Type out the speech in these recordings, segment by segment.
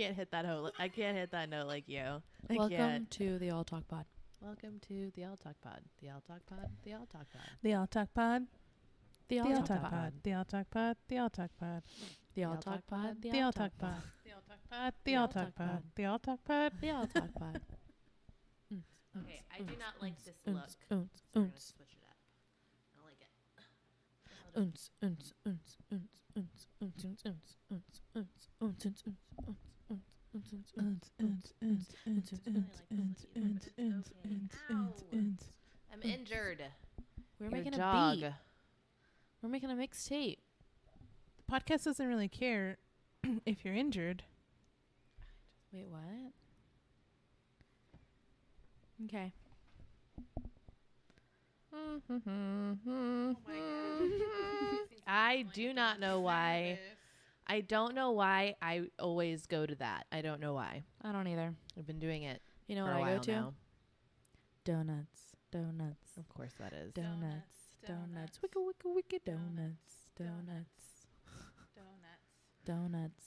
can't hit that I can't hit that note like you. Welcome to the All Talk Pod. Welcome to the All Talk Pod. The All Talk Pod. The All Talk Pod. The All Talk Pod. The The All All Talk Talk Pod. Pod. The All Talk Pod. The All Talk Pod. The All Talk Pod. The All Talk Pod. The All Talk Pod. The All Talk Pod. The All Talk Pod. The All Talk Pod. Okay, I do not like this look. Unts, So we're gonna switch it up. I don't like it. unts, unts, unts, unts, unts, unts, unts, unts, unts, unts, unts, unts, unts. I'm injured. We're Your making dog. a beat. We're making a mixtape. The podcast doesn't really care if you're injured. Wait, what? Okay. I do not know why. I don't know why I always go to that. I don't know why. I don't either. I've been doing it You know for what a I while go to? now. Donuts. Donuts. Of course that is. Donuts. Donuts. Wicka wicka wicka donuts. Donuts. Donuts.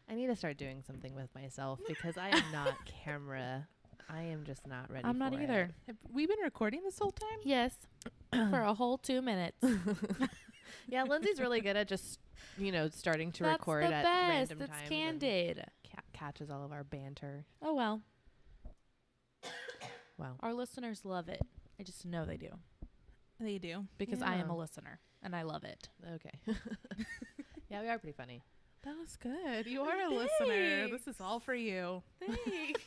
I need to start doing something with myself because I am not camera. I am just not ready I'm not for either. Have we been recording this whole time? Yes. For a whole 2 minutes. Yeah, Lindsay's really good at just, starting to That's record the at best. random That's times. candid. Catches all of our banter. Oh, well. Wow. Our listeners love it. I just know they do. They do. Because I am Yeah. a listener. And I love it. Okay. Yeah, we are pretty funny. That was good. You are a listener. This is all for you. Thanks.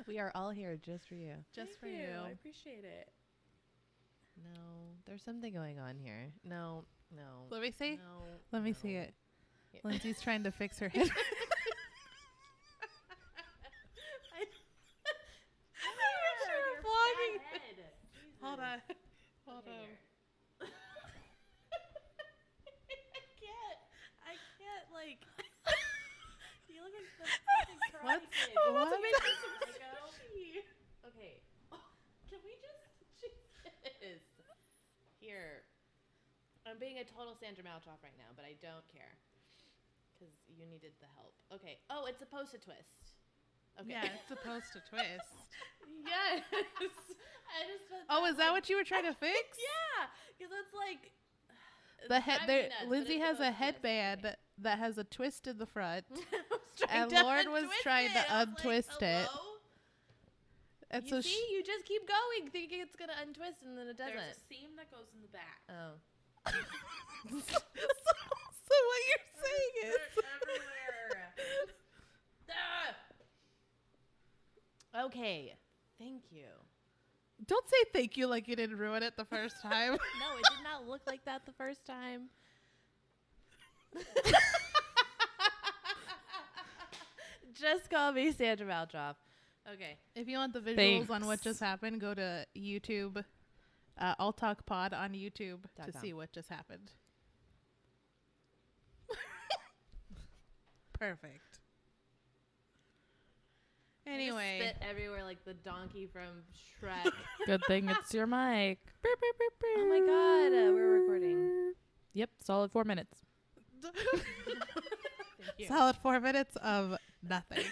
We are all here just for you. Just for you. I appreciate it. No, there's something going on here. No. Let me see. No. Let me no. see it. Yeah. Lindsay's trying to fix her head. Hold on. Hold on. I can't, like... You look like the fucking karate What? kid. Oh, What? what's Okay. Can we just... Jesus. Here. I'm being a total Sandra Malchoff right now, but I don't care. Because you needed the help. Okay. Oh, it's supposed to twist. Okay. Yeah, it's supposed to twist. Yes. I just put Oh, is that what you were trying to fix? Yeah, because it's like The head. driving There, me nuts, but Lindsay it's has a supposed to twist. headband Okay. that has a twist in the front, I was trying and to Lauren was untwist trying to it. I was like, untwist it. hello? and You so see, you just keep going, thinking it's gonna untwist, and then it doesn't. There's a seam that goes in the back. Oh, so what you're saying is everywhere. okay. Thank you. don't say thank you like you didn't ruin it the first time. No, it did not look like that the first time. Just call me Sandra Malchoff. Okay. If you want the visuals Thanks. on what just happened, go to YouTube. I'll Talk Pod on YouTube to .com. see what just happened. Perfect. Anyway, Spit everywhere like the donkey from Shrek. Good thing it's your mic. Oh my god, we're recording. Yep, solid 4 minutes. Thank you. solid 4 minutes of nothing.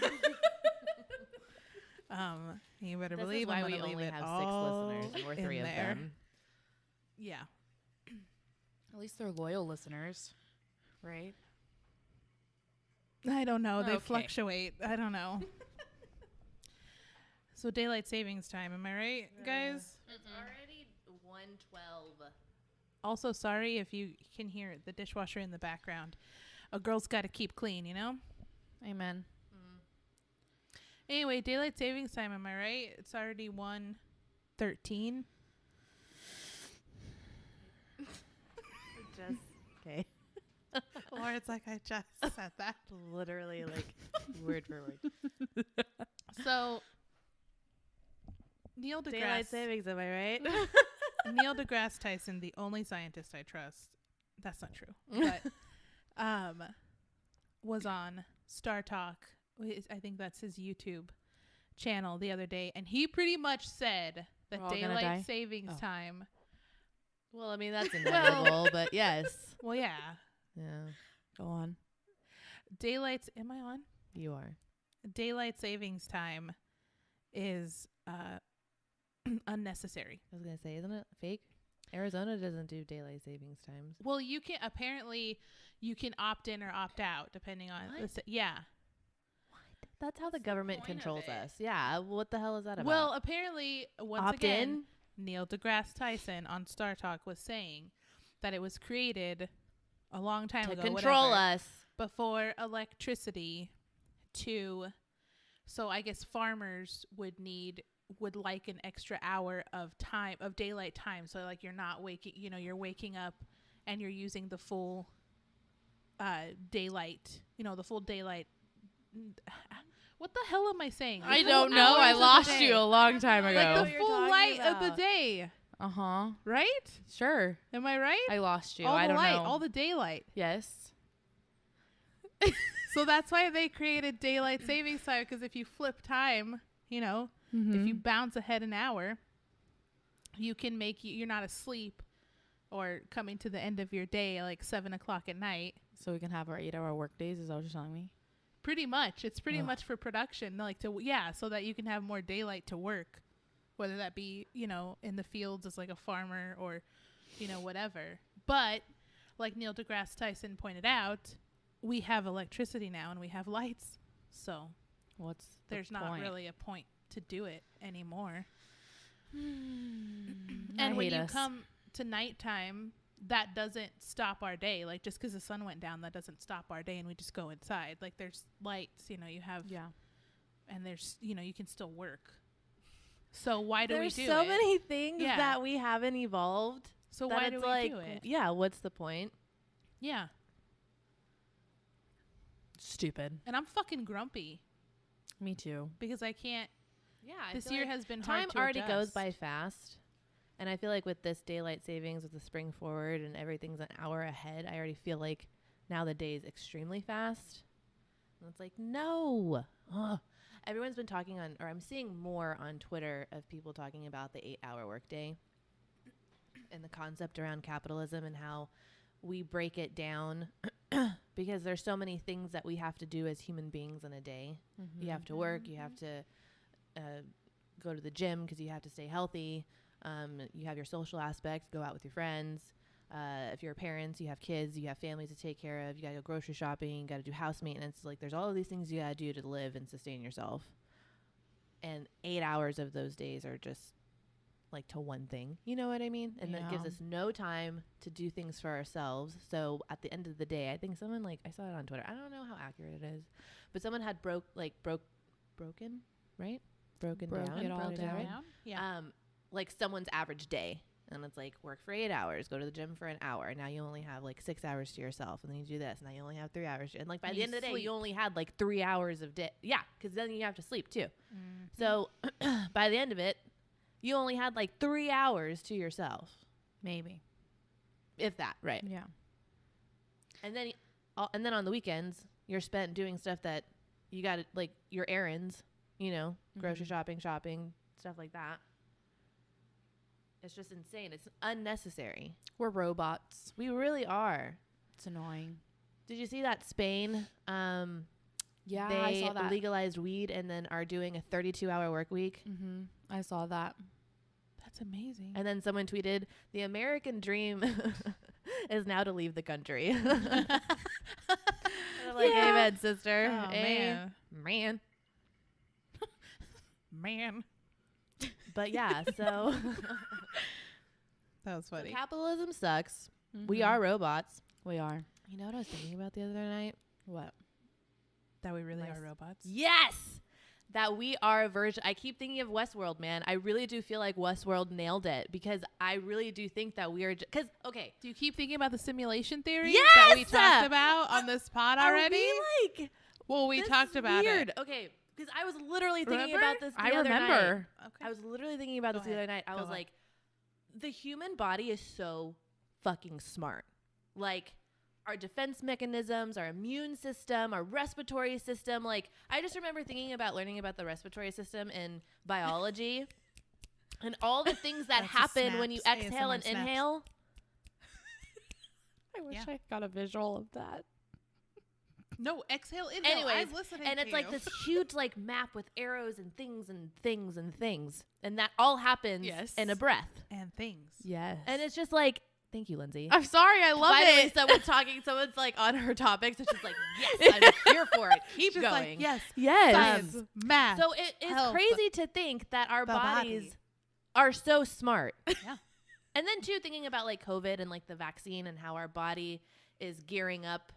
You better This believe is why I'm we gonna leave only it have 6 all listeners, and we're in 3 of there. them. Yeah. At least they're loyal listeners, right? I don't know. They Okay. fluctuate. I don't know. So daylight savings time. Am I right, guys? It's already 1:12. Also, sorry if you can hear the dishwasher in the background. A girl's got to keep clean, you know? Amen. Anyway, daylight savings time. Am I right? It's already 1:13. Just okay. Or it's like I just said that. Literally, like word for word. So, Neil Daylight deGrasse. savings, am I right? Neil deGrasse Tyson, the only scientist I trust. That's not true. But was on Star Talk. I think that's his YouTube channel the other day, and he pretty much said that We're all gonna die? daylight savings Oh. time. Well, I mean that's inevitable, but yes. Well, yeah. Yeah, Go on. Am I on? you are. Daylight savings time is unnecessary. I was gonna say, isn't it fake? Arizona doesn't do daylight savings times. Well, you can opt in or opt out depending on What? yeah. That's how the the government point of controls it? us. Yeah. What the hell is that about? Well, apparently once opt again, in. Neil deGrasse Tyson on Star Talk was saying that it was created a long time To ago, control whatever, us. before electricity so I guess farmers would like an extra hour of time of daylight time, so like you're not waking, you're waking up and you're using the full daylight, the full daylight. What the hell am I saying? I The full don't know. I hours of the lost day. you a long time ago. Like what the you're full talking light of the about. day, Uh-huh. right? Sure. Am I right? I lost you. All I the don't light, know. all the daylight. Yes. So that's why they created daylight savings time, because if you flip time, if you bounce ahead an hour, you can you're not asleep or coming to the end of your day like 7 o'clock at night. So we can have our 8-hour work days. Is that what you're telling me? Pretty much. It's pretty Ugh. much for production, so that you can have more daylight to work, whether that be, in the fields as like a farmer or, whatever. But like Neil deGrasse Tyson pointed out, we have electricity now and we have lights. So What's there's not point? really a point to do it anymore. I And when hate you us. come to nighttime, that doesn't stop our day. Like, just because the sun went down, that doesn't stop our day and we just go inside. Like, there's lights, you have, Yeah. and there's, you can still work. So why do There's we do so it? many things Yeah. that we haven't evolved. So that why it's do we like, do it? yeah, what's the point? Yeah. Stupid. And I'm fucking grumpy Me too. because I can't. Yeah, This year has been time hard to already goes adjust. by fast. And I feel like with this daylight savings, with the spring forward and everything's an hour ahead, I already feel like now the day is extremely fast. And it's like, no. Ugh. Everyone's been talking on, or I'm seeing more on Twitter of people talking about the 8-hour workday and the concept around capitalism and how we break it down because there's so many things that we have to do as human beings in a day. Mm-hmm. You have to work, you have to go to the gym because you have to stay healthy. You have your social aspects, go out with your friends. If you're parents, you have kids, you have families to take care of. You got to go grocery shopping, you got to do house maintenance. Like, there's all of these things you got to do to live and sustain yourself. And 8 hours of those days are just like to one thing. You know what I mean? And that gives Yeah. us no time to do things for ourselves. So at the end of the day, I think someone, like, I saw it on Twitter. I don't know how accurate it is, but someone had broken, right? Broken Broke down. it all Broke down. right? Yeah. Like someone's average day. And it's like, work for 8 hours, go to the gym for an hour. Now you only have like 6 hours to yourself. And then you do this. Now you only have 3 hours. And like by And the you end of the day, sleep. you only had like 3 hours of day. Yeah. Cause then you have to sleep too. Mhm. So by the end of it, you only had like 3 hours to yourself. Maybe. If that, right. Yeah. And then on the weekends, you're spent doing stuff that you got to, like your errands, grocery shopping, stuff like that. It's just insane. It's unnecessary. We're robots. We really are. It's annoying. Did you see that Spain? Yeah, They I saw that. legalized weed and then are doing a 32-hour work week. Mm-hmm. I saw that. That's amazing. And then someone tweeted, "The American dream is now to leave the country." I'm like, Yeah. amen, sister. Oh, man. Man. Man. But yeah, so That was funny. capitalism sucks. Mm-hmm. We are robots. We are. You know what I was thinking about the other night? What? That we really Nice. are robots. Yes! That we are a version. I keep thinking of Westworld, man. I really do feel like Westworld nailed it because I really do think that we are. Because, okay. Do you keep thinking about the simulation theory Yes! that we talked about on this pod already? Are we like. Well, we this talked is about weird. it. Okay. Because I was literally thinking Remember? about this the I other night. remember. Okay. I was literally thinking about Go this the ahead. other night. I Go was ahead. like, the human body is so fucking smart. Like, our defense mechanisms, our immune system, our respiratory system. Like, I just remember learning about the respiratory system in biology and all the things that That's a happen when you snaps, exhale ASMR and snaps. inhale. I wish Yeah. I got a visual of that. No, exhale, inhale. Anyways, I'm listening and to it's like you. this huge like map with arrows and things and things and things, and that all happens Yes. in a breath. And things. Yes. And it's just like, thank you, Lindsay. I'm sorry. I love Finally, it. someone's talking. Someone's like on her topics, and she's like, "Yes, I'm here for it. Keep She's going." like, yes, Yes. science, math. So it is health, crazy to think that our the bodies body. are so smart. Yeah. And then too, thinking about like COVID and like the vaccine and how our body is gearing up.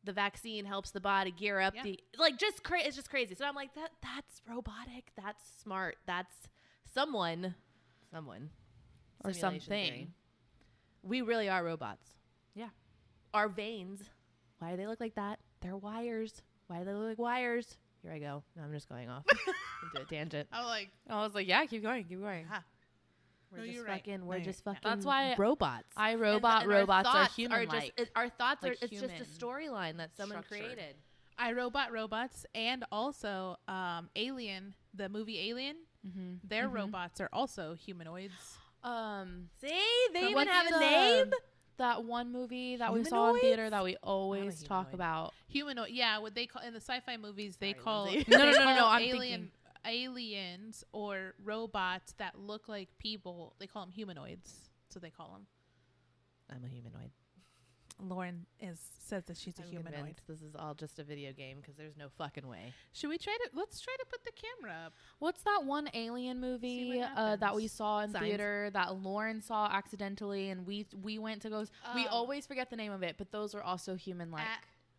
The vaccine helps the body gear up. Yeah. It's just crazy. So I'm like, that's robotic. That's smart. That's someone Or simulation something. theory. We really are robots. Yeah. Our veins, why do they look like that? They're wires. Why do they look like wires? Here I go. No, I'm just going off into a tangent. I was like, I was like, yeah, keep going, keep going. ah. We're No, just you're right. fucking. No, We're you're- just yeah. fucking. That's why robots. I And robot our robots are thoughts human-like. our thoughts like are. It's just human a storyline that someone structured. created. I Robot Robots and also Alien, the movie Alien, Mm-hmm. their robots are also humanoids. See, they even What's have a the- name. That one movie that we saw in theater that we always talk humanoid. about. Humanoid, yeah, what they call in the sci-fi movies, they Sorry, call Lindsay. they No, call I'm aliens or robots that look like people. They call them humanoids. So they call them. I'm a humanoid. Lauren says that she's a I'm humanoid. convinced this is all just a video game because there's no fucking way. Should we let's try to put the camera up. What's that one alien movie that we happens. saw in Signs. theater that Lauren saw accidentally and we went to go we always forget the name of it, but those are also human like,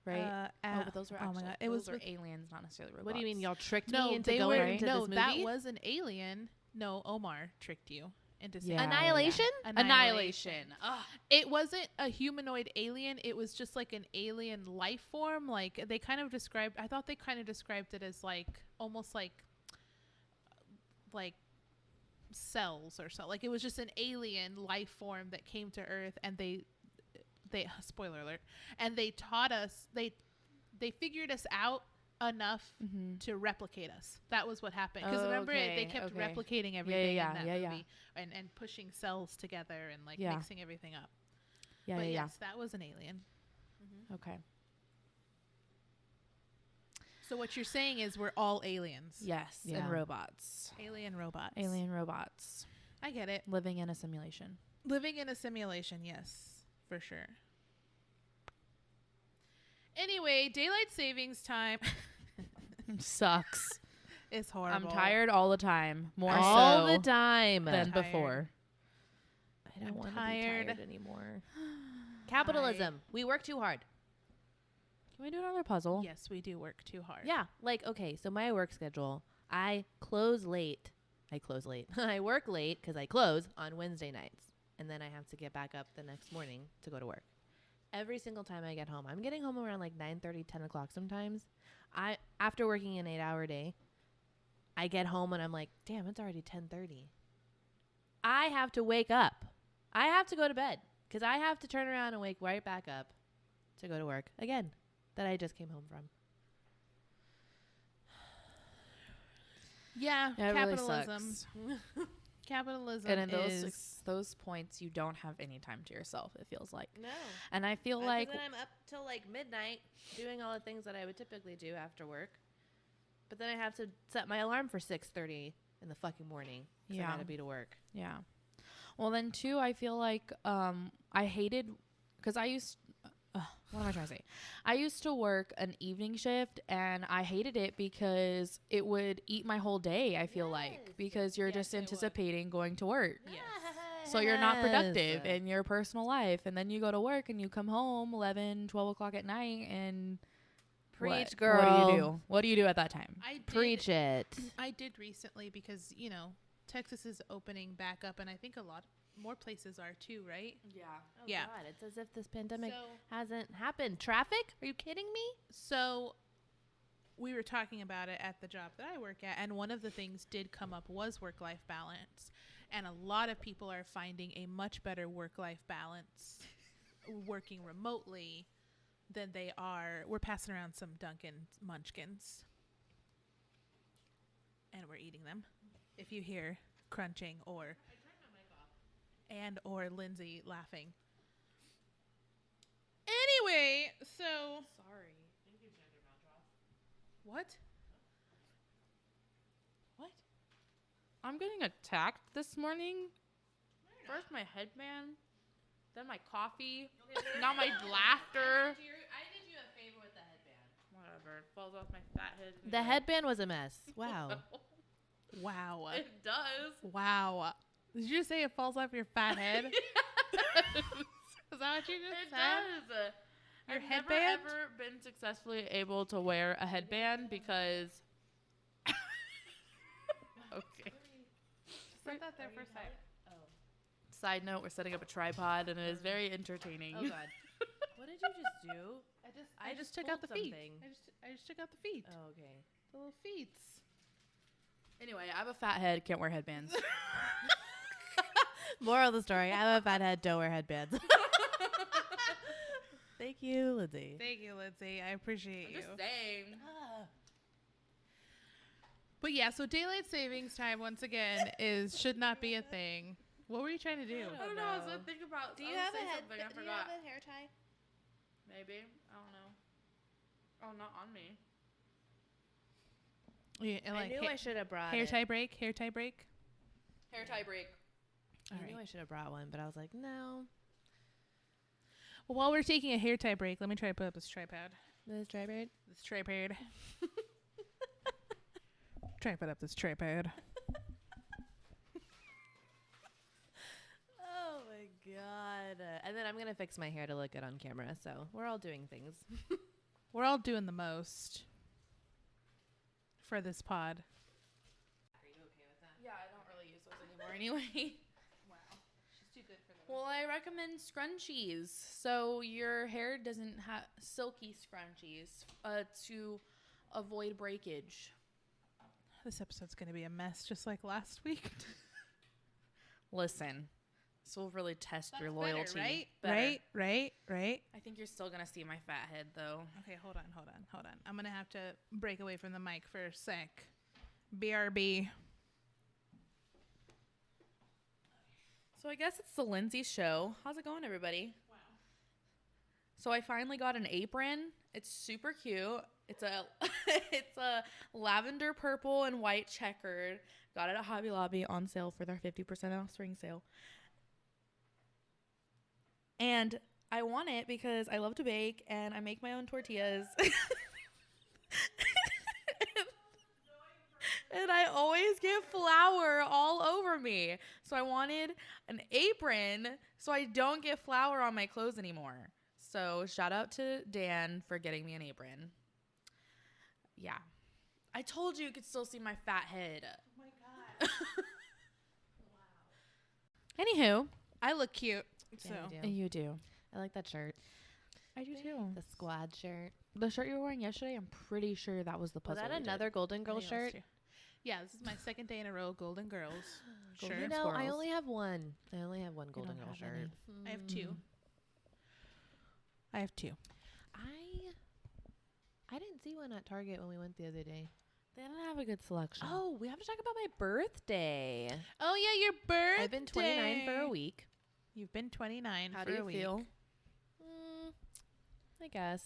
right? But those were oh actually my god, it was those are aliens, not necessarily robots. What do you mean y'all tricked no, me into they going were into no, this that movie? was an alien. No, Omar tricked you into saying Yeah. Annihilation? Annihilation. Ugh. It wasn't a humanoid alien. It was just like an alien life form. Like they kind of described. I thought they kind of described it as like almost like cells or so. Like it was just an alien life form that came to Earth, and they spoiler alert, and they taught us. They figured us out enough to replicate us. That was what happened. Because remember, they kept replicating everything in that movie and pushing cells together and like mixing everything up. But yes, that was an alien. Okay. So what you're saying is we're all aliens. Yes, Yeah. and robots. Alien robots. Alien robots I get it. living in a simulation. Living in a simulation, yes, for sure. Anyway, daylight savings time Sucks. is horrible. I'm tired all the time. More all so the time than Tired. before. I don't want to be tired. tired anymore. Capitalism. We work too hard. Can we do another puzzle? Yes, we do work too hard. Yeah, like okay, so my work schedule, I close late. I work late because I close on Wednesday nights, and then I have to get back up the next morning to go to work. Every single time I get home, I'm getting home around like 9:30, 10 o'clock sometimes. After working an 8-hour day, I get home and I'm like, damn, it's already 10:30. I have to wake up. I have to go to bed because I have to turn around and wake right back up to go to work again that I just came home from. Yeah, Yeah, it really capitalism. sucks. Capitalism And in is those points, you don't have any time to yourself. It feels like, No. and I feel Like like then I'm up till like midnight doing all the things that I would typically do after work. But then I have to set my alarm for 6:30 in the fucking morning. I Yeah. gotta be to work. yeah. Well, then too, I feel like I hated because I used. What am I trying to say? I used to work an evening shift and I hated it because it would eat my whole day, I feel like, because you're Yes, just it would. anticipating going to work. Yes. So you're not productive in your personal life. And then you go to work and you come home 11, 12 o'clock at night and Preach, what? girl. What do you do? What do you do at that time? Preach it. I did recently because, Texas is opening back up, and I think a lot more places are too, right? Yeah. Oh Yeah. God, it's as if this pandemic So, hasn't happened. Traffic? Are you kidding me? so we were talking about it at the job that I work at, and one of the things did come up was work-life balance. And a lot of people are finding a much better work-life balance working remotely than they are. We're passing around some Dunkin' Munchkins, and we're eating them. If you hear crunching or Lindsay laughing. Anyway, so Sorry. Thank you, Sandra Maltroff. what? What? I'm getting attacked this morning. First my headband, then my coffee, now my laughter. I did you a favor with the headband. Whatever. It falls off my fat head. The headband was a mess. Wow. Wow. It does. Wow. Did you just say it falls off your fat head? Is that what you just It said? does. Your I've headband? never ever been successfully able to wear a headband because. Okay. Set that there for a sec. Side note: we're setting up a tripod, and it is very entertaining. Oh God. What did you just do? I just took out the pulled feet. something. I just took out the feet. Oh, okay. The little feet. Anyway, I have a fat head. Can't wear headbands. Moral of the story: I have a fat head. Don't wear headbands. Thank you, Lindsay. Thank you, Lindsay. I appreciate I'm you. just saying. But yeah, so daylight savings time once again should not be a thing. What were you trying to do? I don't know. I was gonna think about. Do I you was have gonna a say head? something, I Do you forgot. have a hair tie? Maybe. I don't know. Oh, not on me. Yeah, and I like knew I should have brought hair it. tie break. Hair tie break. Hair tie break. I knew I should have brought one, but I was like, no. Well, while we're taking a hair tie break, let me try to put up this tripod. This tripod. This tripod. Try to put up this tripod. Oh my God. And then I'm gonna fix my hair to look good on camera. So we're all doing things. We're all doing the most for this pod. Are you okay with that? Yeah, I don't really use those anymore anyway. Wow, she's too good for those. Well, I recommend scrunchies. So your hair doesn't have silky scrunchies to avoid breakage. This episode's gonna be a mess, just like last week. Listen, this will really test your Better, loyalty. right? Better. Right. I think you're still going to see my fat head, though. Okay, hold on. I'm gonna have to break away from the mic for a sec. BRB. So I guess it's the Lindsay show. How's it going, everybody? Wow. So I finally got an apron. It's super cute. It's a it's a lavender purple and white checkered. Got it at Hobby Lobby on sale for their 50% off spring sale. And I want it because I love to bake and I make my own tortillas. And I always get flour all over me. So I wanted an apron so I don't get flour on my clothes anymore. So shout out to Dan for getting me an apron. Yeah. I told you could still see my fat head. Oh my god. Anywho, I look cute. Yeah, So you do. you do. I like that shirt. I do too. The squad shirt. The shirt you were wearing yesterday, I'm pretty sure that was the Was puzzle. that we another did. Golden Girl shirt? Yeah, this is my second day in a row. Golden Girls. Golden Sure. You know, I Squirrels. only have one. I only have one You Golden don't Girl have shirt. any. I have two. I have two. I didn't see one at Target when we went the other day. They didn't have a good selection. Oh, we have to talk about my birthday. Oh yeah, your birthday. I've been 29 for a week. You've been 29 How for do you a week. feel? I guess.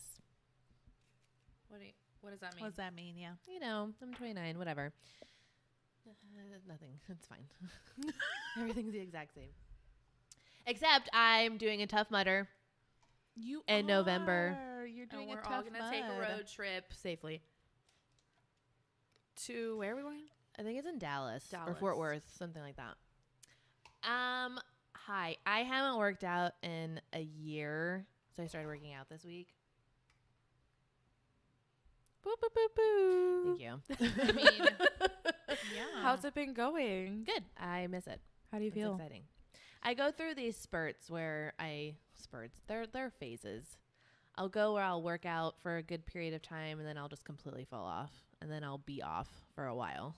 What does that mean? What does that mean? Yeah. You know, I'm 29, whatever. Nothing. It's fine. Everything's the exact same. Except I'm doing a Tough Mudder You in November. You're doing And we're a all tough gonna take a mud. road trip safely. To where are we going? I think it's in Dallas or Dallas. Fort Worth, something like that. Hi. I haven't worked out in a year, so I started working out this week. Boo boo boo boo. Thank you. I mean, yeah. How's it been going? Good. I miss it. How do you It's feel? exciting. I go through these spurts where they're phases. I'll go where I'll work out for a good period of time and then I'll just completely fall off and then I'll be off for a while.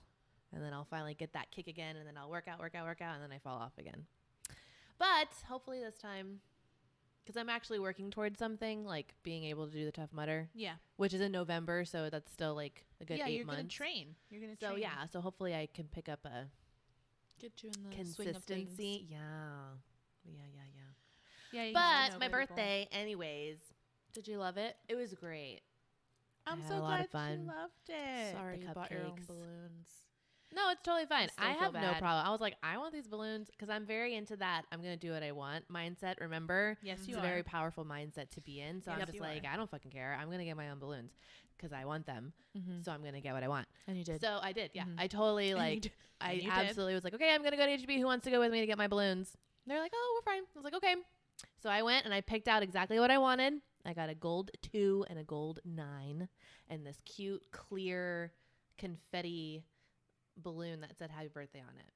And then I'll finally get that kick again and then I'll work out and then I fall off again. But hopefully this time, because I'm actually working towards something like being able to do the Tough Mudder, Yeah. which is in November, so that's still like a good 8 you're months. gonna train. You're gonna So train. yeah, so hopefully I can pick up a Get you in the swing of things. consistency. Yeah. Yeah. You But gotta know my people. birthday, anyways, Did you love it? It was great. I'm had so a lot glad of fun. you loved it. Sorry, the you bought your own cupcakes. balloons. No, it's totally fine. still I feel have no bad. problem. I was like, I want these balloons because I'm very into that. I'm going to do what I want mindset. Remember? Yes, It's you a are. very powerful mindset to be in. So I'm Yes, just you like, are. I don't fucking care. I'm going to get my own balloons because I want them. Mm-hmm. So I'm going to get what I want. And you did. So I did. Yeah. Mhm. I totally And you like, did. I And you did. absolutely was like, okay, I'm going to go to HB. Who wants to go with me to get my balloons? And they're like, oh, we're fine. I was like, okay. So I went and I picked out exactly what I wanted. I got a gold 2 and a gold 9 and this cute, clear confetti balloon that said happy birthday on it.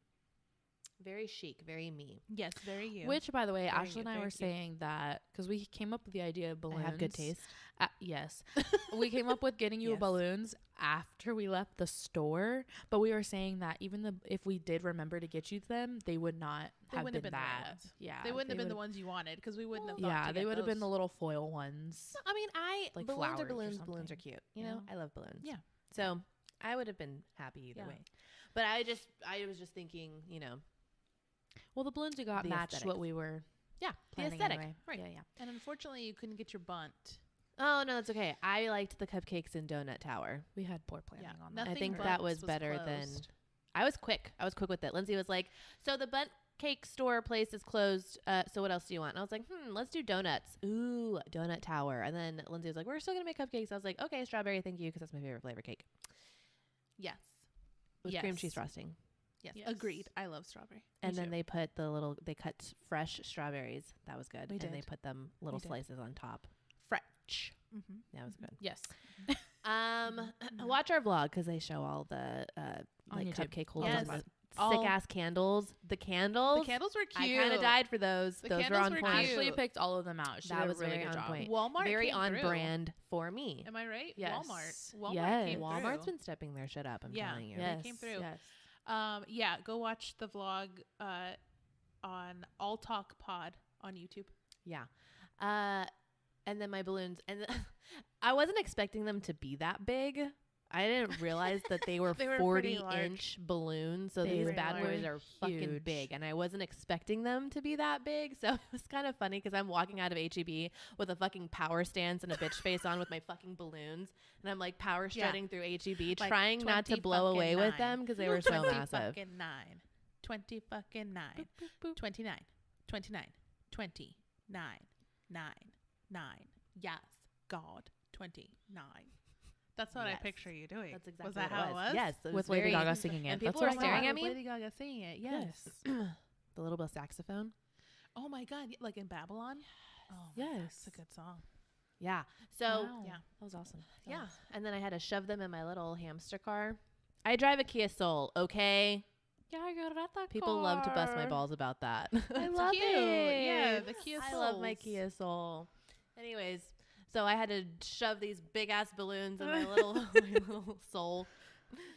Very chic, very me. Yes, very you. Which, by the way, Very Ashley you, and I very were cute. saying that because we came up with the idea of balloons. I have good taste. Yes. We came up with getting you Yes. balloons after we left the store, but we were saying that even if we did remember to get you them, they would not They have wouldn't been have been the right that. ones. Yeah. They wouldn't have been the would've- ones you wanted because we wouldn't have thought Yeah, to they get would have been the those. little foil ones. I mean, Like balloons flowers are or balloons. Balloons are something. cute. You Yeah. know, I love balloons. Yeah. So I would have been happy either Yeah. way. But I was just thinking, you know, Well, the balloons you got The matched aesthetic. what we were yeah, the planning aesthetic. anyway. Right. Yeah, yeah. And unfortunately, you couldn't get your bunt. Oh no, that's okay. I liked the cupcakes in Donut Tower. We had poor planning Yeah, on I that. nothing think but that was was better than. closed. I was quick. With it. Lindsay was like, "So the bunt cake store place is closed. So what else do you want?" And I was like, let's do donuts. Ooh, Donut Tower. And then Lindsay was like, "We're still gonna make cupcakes." I was like, "Okay, strawberry, thank you, because that's my favorite flavor cake." Yes. With cream Yes. cheese frosting. Yes. Yes. Agreed. I love strawberry. And Me then too. they put they cut fresh strawberries. That was good. We and they did. put them little did. slices on top. French. Mm-hmm. That was good. Yes. Watch our vlog because they show all the On like YouTube. cupcake Yes. holders. with All- Sick ass candles. The candles. The candles were I cute. kind of died for those. The those were candles on were point. cute. Ashley picked all of them out. She That did was a really very good on job. point. Walmart Very came on through. brand for me. Am I right? Yes. Walmart. Walmart Yes. came Walmart's through. been stepping their shit up. I'm Yeah. telling you. They Yes. came through. Yes. Yeah, go watch the vlog on All Talk Pod on YouTube. Yeah. And then my balloons, and I wasn't expecting them to be that big. I didn't realize that they were They were pretty 40-inch balloons. So They these were bad boys large. are fucking Huge. big, and I wasn't expecting them to be that big. So it was kind of funny because I'm walking out of HEB with a fucking power stance and a bitch face on with my fucking balloons, and I'm like power strutting through HEB, Like trying not to 20 blow away with fucking them because they were so 20 massive. fucking 9. 20 fucking 9. 29. 29. 20. 9. 9. 9. Yes. God. 29. That's what Yes. I picture you doing. That's exactly Was that what how it it was. was? Yes, it was With Lady very- Gaga singing it. and That's people what were I staring thought. at me. Lady Gaga singing it. Yes. The little bit of saxophone. Oh my God. Like in Babylon? Oh my God, Yes. it's a good song. Yeah. So Wow. Yeah. That was awesome. yeah, and then I had to shove them in my little hamster car. I drive a Kia Soul. Okay, Yeah, I got it at that people love to bust my balls about that. I It's love cute. it. Yeah, the Kia I love my Souls. Kia Soul. Anyways, so I had to shove these big ass balloons in my little my little soul.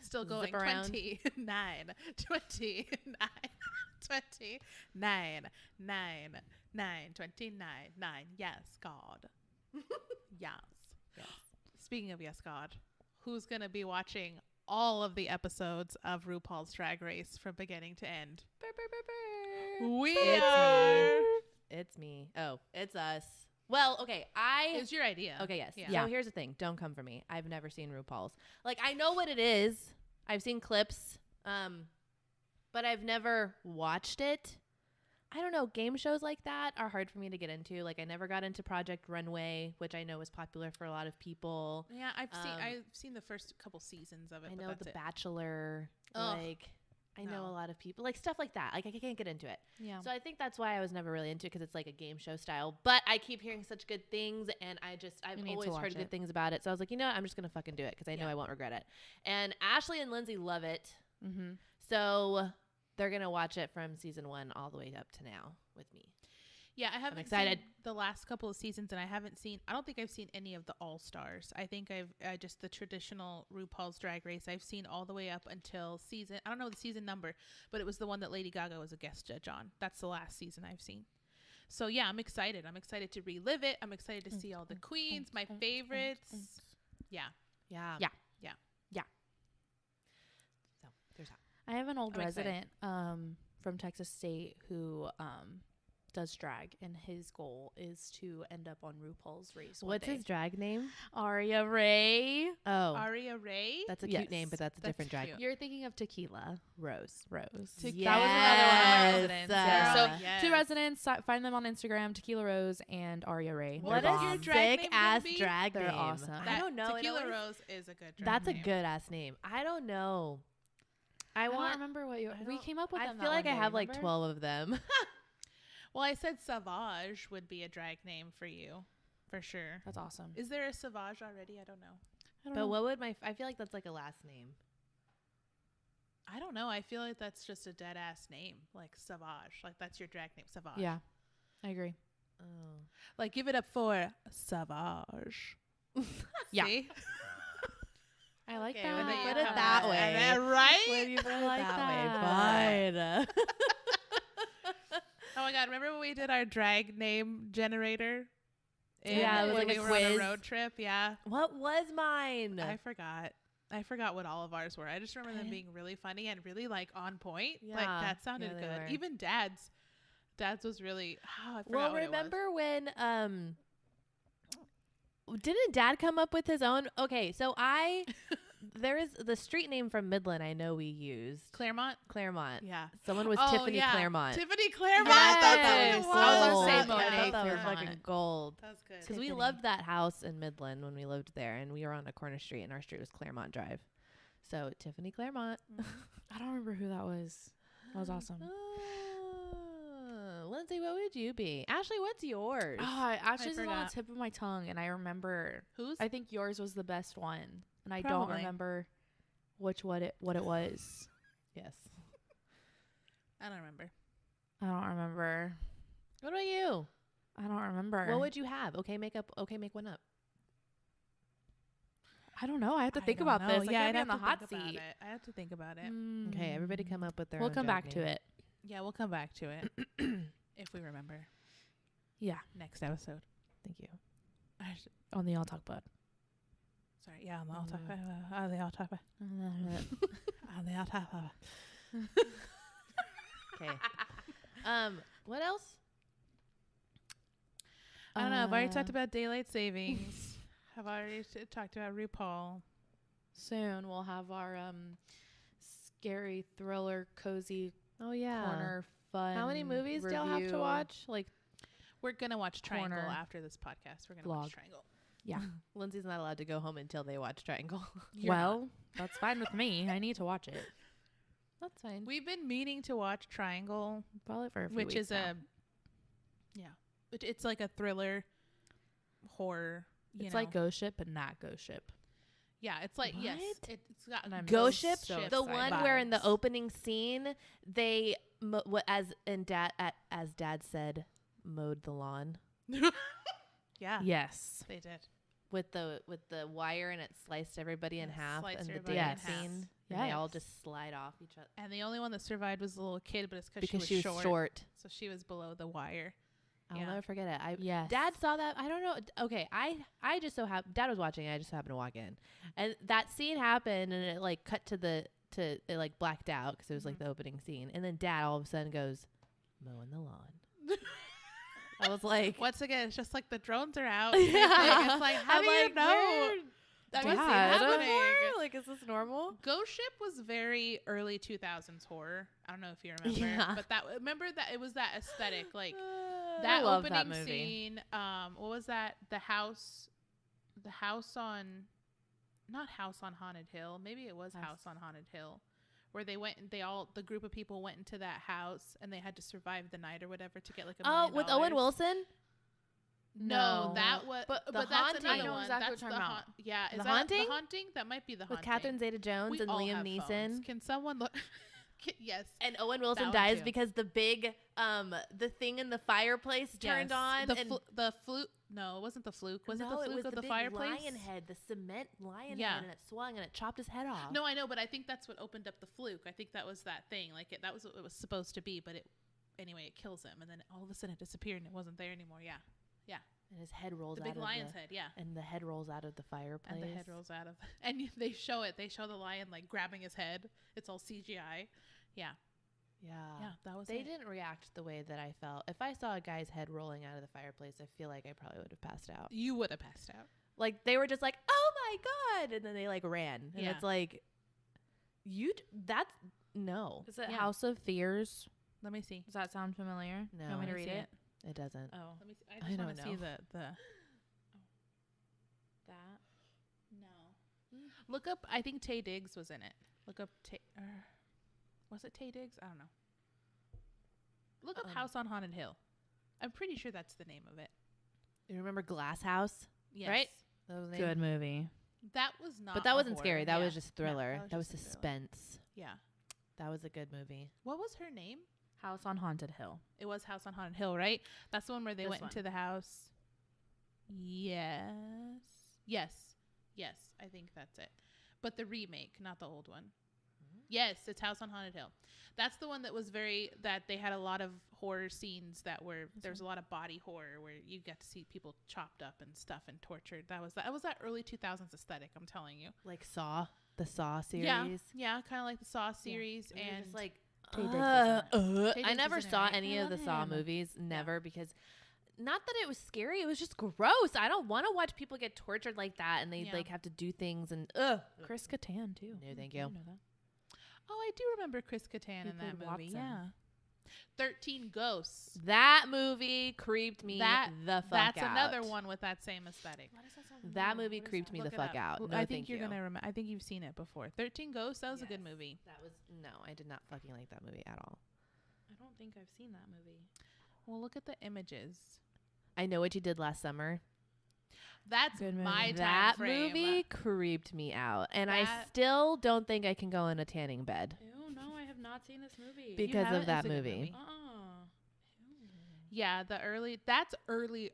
Still going. Zip around. 29. 29. 29. 9. 9. 29. 9. Yes, God. Yes. Yes. Speaking of Yes, God, who's going to be watching all of the episodes of RuPaul's Drag Race from beginning to end? We It's are. me. It's me. Oh, it's us. Well, okay. It was your idea. Okay, yes. Yeah. So Yeah. here's the thing. Don't come for me. I've never seen RuPaul's. Like, I know what it is. I've seen clips, but I've never watched it. I don't know. Game shows like that are hard for me to get into. Like, I never got into Project Runway, which I know was popular for a lot of people. Yeah, I've Um, seen the first couple seasons of it. I but know that's The it. Bachelor. Ugh. Like, I know No. a lot of people. Like, stuff like that. Like, I can't get into it. Yeah. So I think that's why I was never really into it, because it's like a game show style. But I keep hearing such good things, and I've need to always watch heard good it. things about it. So I was like, you know what? I'm just gonna fucking do it because I know Yeah. I won't regret it. And Ashley and Lindsay love it, Mm-hmm. so they're gonna watch it from season 1 all the way up to now with me. Yeah, I haven't excited. seen the last couple of seasons, and I don't think I've seen any of the All Stars. I think I've just the traditional RuPaul's Drag Race. I've seen all the way up until I don't know the season number, but it was the one that Lady Gaga was a guest judge on. That's the last season I've seen. So yeah, I'm excited. I'm excited to relive it. I'm excited to see all the queens, my favorites. Yeah. Yeah. Yeah. So there's that. I have an old I'm excited. resident from Texas State who does drag, and his goal is to end up on RuPaul's Race. What's his drag name? Aria Ray. Oh, Aria Ray. that's a Yes. cute name, but that's a different drag. cute. You're thinking of Tequila Rose. Rose. That was another one of Yes. our residents. Yeah. Girl, So yes. 2 residents. Find them on Instagram: Tequila Rose and Aria Ray. What They're is your bomb. drag name sick gonna ass be? drag They're name. awesome. I don't know. Tequila Rose is a good drag That's a name. good ass name. I don't know. I I don't want. remember what I we don't- came up with. I them feel that like I one day, have like remember? 12 of them. Well, I said Savage would be a drag name for you, for sure. That's awesome. Is there a Savage already? I don't know. But what would I feel like that's like a last name. I don't know. I feel like that's just a dead ass name, like Savage. Like that's your drag name, Savage. Yeah, I agree. Oh. Like give it up for Savage. Yeah. See? I like Okay, that. when you Yeah. put it that way. And then, right? When you put it like that way, fine. Oh my god! Remember when we did our drag name generator? Yeah, it was when like we a were on quiz. a road trip. Yeah, What was mine? I forgot. I forgot what all of ours were. I just remember them being really funny and really like on point. Like Yeah. that sounded Yeah, they good. were. Even Dad's was really. Oh, I forgot Well, what it was. remember when didn't Dad come up with his own? Okay, so there is the street name from Midland I know we used. Claremont. Claremont. Yeah. Someone was Oh, Tiffany yeah. Claremont. Tiffany Claremont. Yes. That's what I it was was. gonna say I Monet thought that was Claremont. fucking gold. That was good. Because we Tiffany. loved that house in Midland when we lived there, and we were on a corner street, and our street was Claremont Drive. So Tiffany Claremont. I don't remember who that was. That was awesome. Lindsay, what would you be? Ashley, what's yours? Oh, I actually is on the forgot. tip of my tongue, and I remember. Who's? I think yours was the best one, and I Probably. don't remember what it was. Yes. I don't remember. I don't remember. What about you? I don't remember. What would you have? Okay, make one up. I don't know. I have to I think don't about know. this. Yeah, I I'd can't be on have the to hot think about seat. it. I have to think about it. Okay, everybody come up with their We'll own come drag back to name. it. Yeah, we'll come back to it if we remember. Yeah, Next episode. Thank you. on the All Talk Pod. Sorry. Yeah, on the all talk. On the all talk. On the all talk. Okay. What else? I don't know. I've already talked Uh, about daylight savings. I've already talked about RuPaul. Soon we'll have our scary thriller cozy Oh yeah. corner fun. How many movies do y'all have to review. watch? Like We're gonna watch Triangle Corner after this podcast. We're gonna vlog. watch Triangle. Yeah. Lindsay's not allowed to go home until they watch Triangle. Well, that's fine with me. I need to watch it. That's fine. We've been meaning to watch Triangle, Probably for a few which weeks is now. it's like a thriller horror. You It's know. like Ghost Ship, but not Ghost Ship. Yeah, it's like yes, What? it's got And I'm Ghost so Ship, excited. the one where in the Vibes. opening scene they as Dad said, mowed the lawn yeah, Yes. they did. with the wire and it sliced everybody in Yeah, half sliced and the everybody dance in half. scene. And they all Yes. just slide off each other And the only one that survived was the little kid, but it's because she was short. so she was below the wire. I'll Yeah. never forget it. Yes. Dad saw that. I don't know. Okay, I just so happened. Dad was watching. I just happened to walk in, and that scene happened, and it like cut to it like blacked out because it was like the opening scene, and then Dad all of a sudden goes, mowing the lawn. I was like, Once again, it's just like the drones are out. Yeah. It's like how I'm do you like, know? where- That Have was you seen that happening. before? Like, is this normal? Ghost Ship was very early 2000s horror. I don't know if you remember, Yeah. but remember that it was that aesthetic, like I that love opening that movie. scene. What was that? The house on, not House on Haunted Hill. Maybe it was House on Haunted Hill, where the group of people went into that house and they had to survive the night or whatever to get like $1 million. With Owen Wilson. No, No. that was. But The that's Haunting- another I know one. exactly That's what the you're talking about. Yeah, is The that Haunting? The Haunting? That might be the With Haunting. Catherine Zeta-Jones We and all Liam have Neeson. phones. Can someone look? Yes. And Owen Wilson one dies too. because the big the thing in the fireplace turned Yes. on. The and the fluke. No, it wasn't the fluke. Was it no, the fluke was of the big fireplace? lion head, the cement lion Yeah. head, and it swung and it chopped his head off. No, I know, but I think that's what opened up the fluke. I think that was that thing. Like that was what it was supposed to be, but anyway, it kills him, and then all of a sudden it disappeared and it wasn't there anymore. Yeah, and his head rolls the out big of lion's the, head. Yeah, and the head rolls out of the fireplace. and the head rolls out of, and they show it. They show the lion like grabbing his head. It's all CGI. Yeah, Yeah, that was They it. didn't react the way that I felt. If I saw a guy's head rolling out of the fireplace, I feel like I probably would have passed out. You would have passed out. Like, they were just like, oh my God. And then they like ran. And Yeah. it's like, that's, no. Is it Yeah. House of Fears? Let me see. Does that sound familiar? No. You want me to Let me read see it? It doesn't. Oh, Let me see. I I just don't want to see know. the that. No. Look up. I think Tay Diggs was in it. Look up Tay. Was it Tay Diggs? I don't know. Look up House on Haunted Hill. I'm pretty sure that's the name of it. You remember Glass House? Yes. Right? That was the name? Good movie. That was not. But that a wasn't horror. scary. That Yeah. was just thriller. was that was just a thriller. suspense. Yeah. That was a good movie. What was her name? House on Haunted Hill. It was House on Haunted Hill, right? That's the one where they This went one. into the house. Yes. Yes. Yes. I think that's it. But the remake, not the old one. Yes, it's House on Haunted Hill. That's the one that was that they had a lot of horror scenes that were, there's a lot of body horror where you get to see people chopped up and stuff and tortured. That was that early 2000s aesthetic, I'm telling you. Like Saw, the Saw series. Yeah, kind of like the Saw series. We were And just like, Tay Diggs was in Tay I Diggs never was in it, saw right? any I of the love Saw him. movies. Never, because not that it was scary. It was just gross. I don't want to watch people get tortured like that, and they Yeah. like have to do things and Chris Kattan too. No, thank I you. didn't know that. Oh, I do remember Chris Kattan He in that played movie. Watson. Yeah. 13 Ghosts. That movie creeped me That- the fuck That's out. another one with that same aesthetic. That movie creeped me the Look it fuck up. out. Well, No, I think thank you're you. gonna remember. I think you've seen it before. 13 Ghosts. That was a good Yes. movie. That was no, I did not fucking like that movie at all. I don't think I've seen that movie. Well, look at the images. I Know What You Did Last Summer. That's Good movie. my time That frame. movie creeped me out, and I That- still don't think I can go in a tanning bed Oh no, I have not seen this movie. because haven't? of that It's a good movie. movie. Yeah, that's early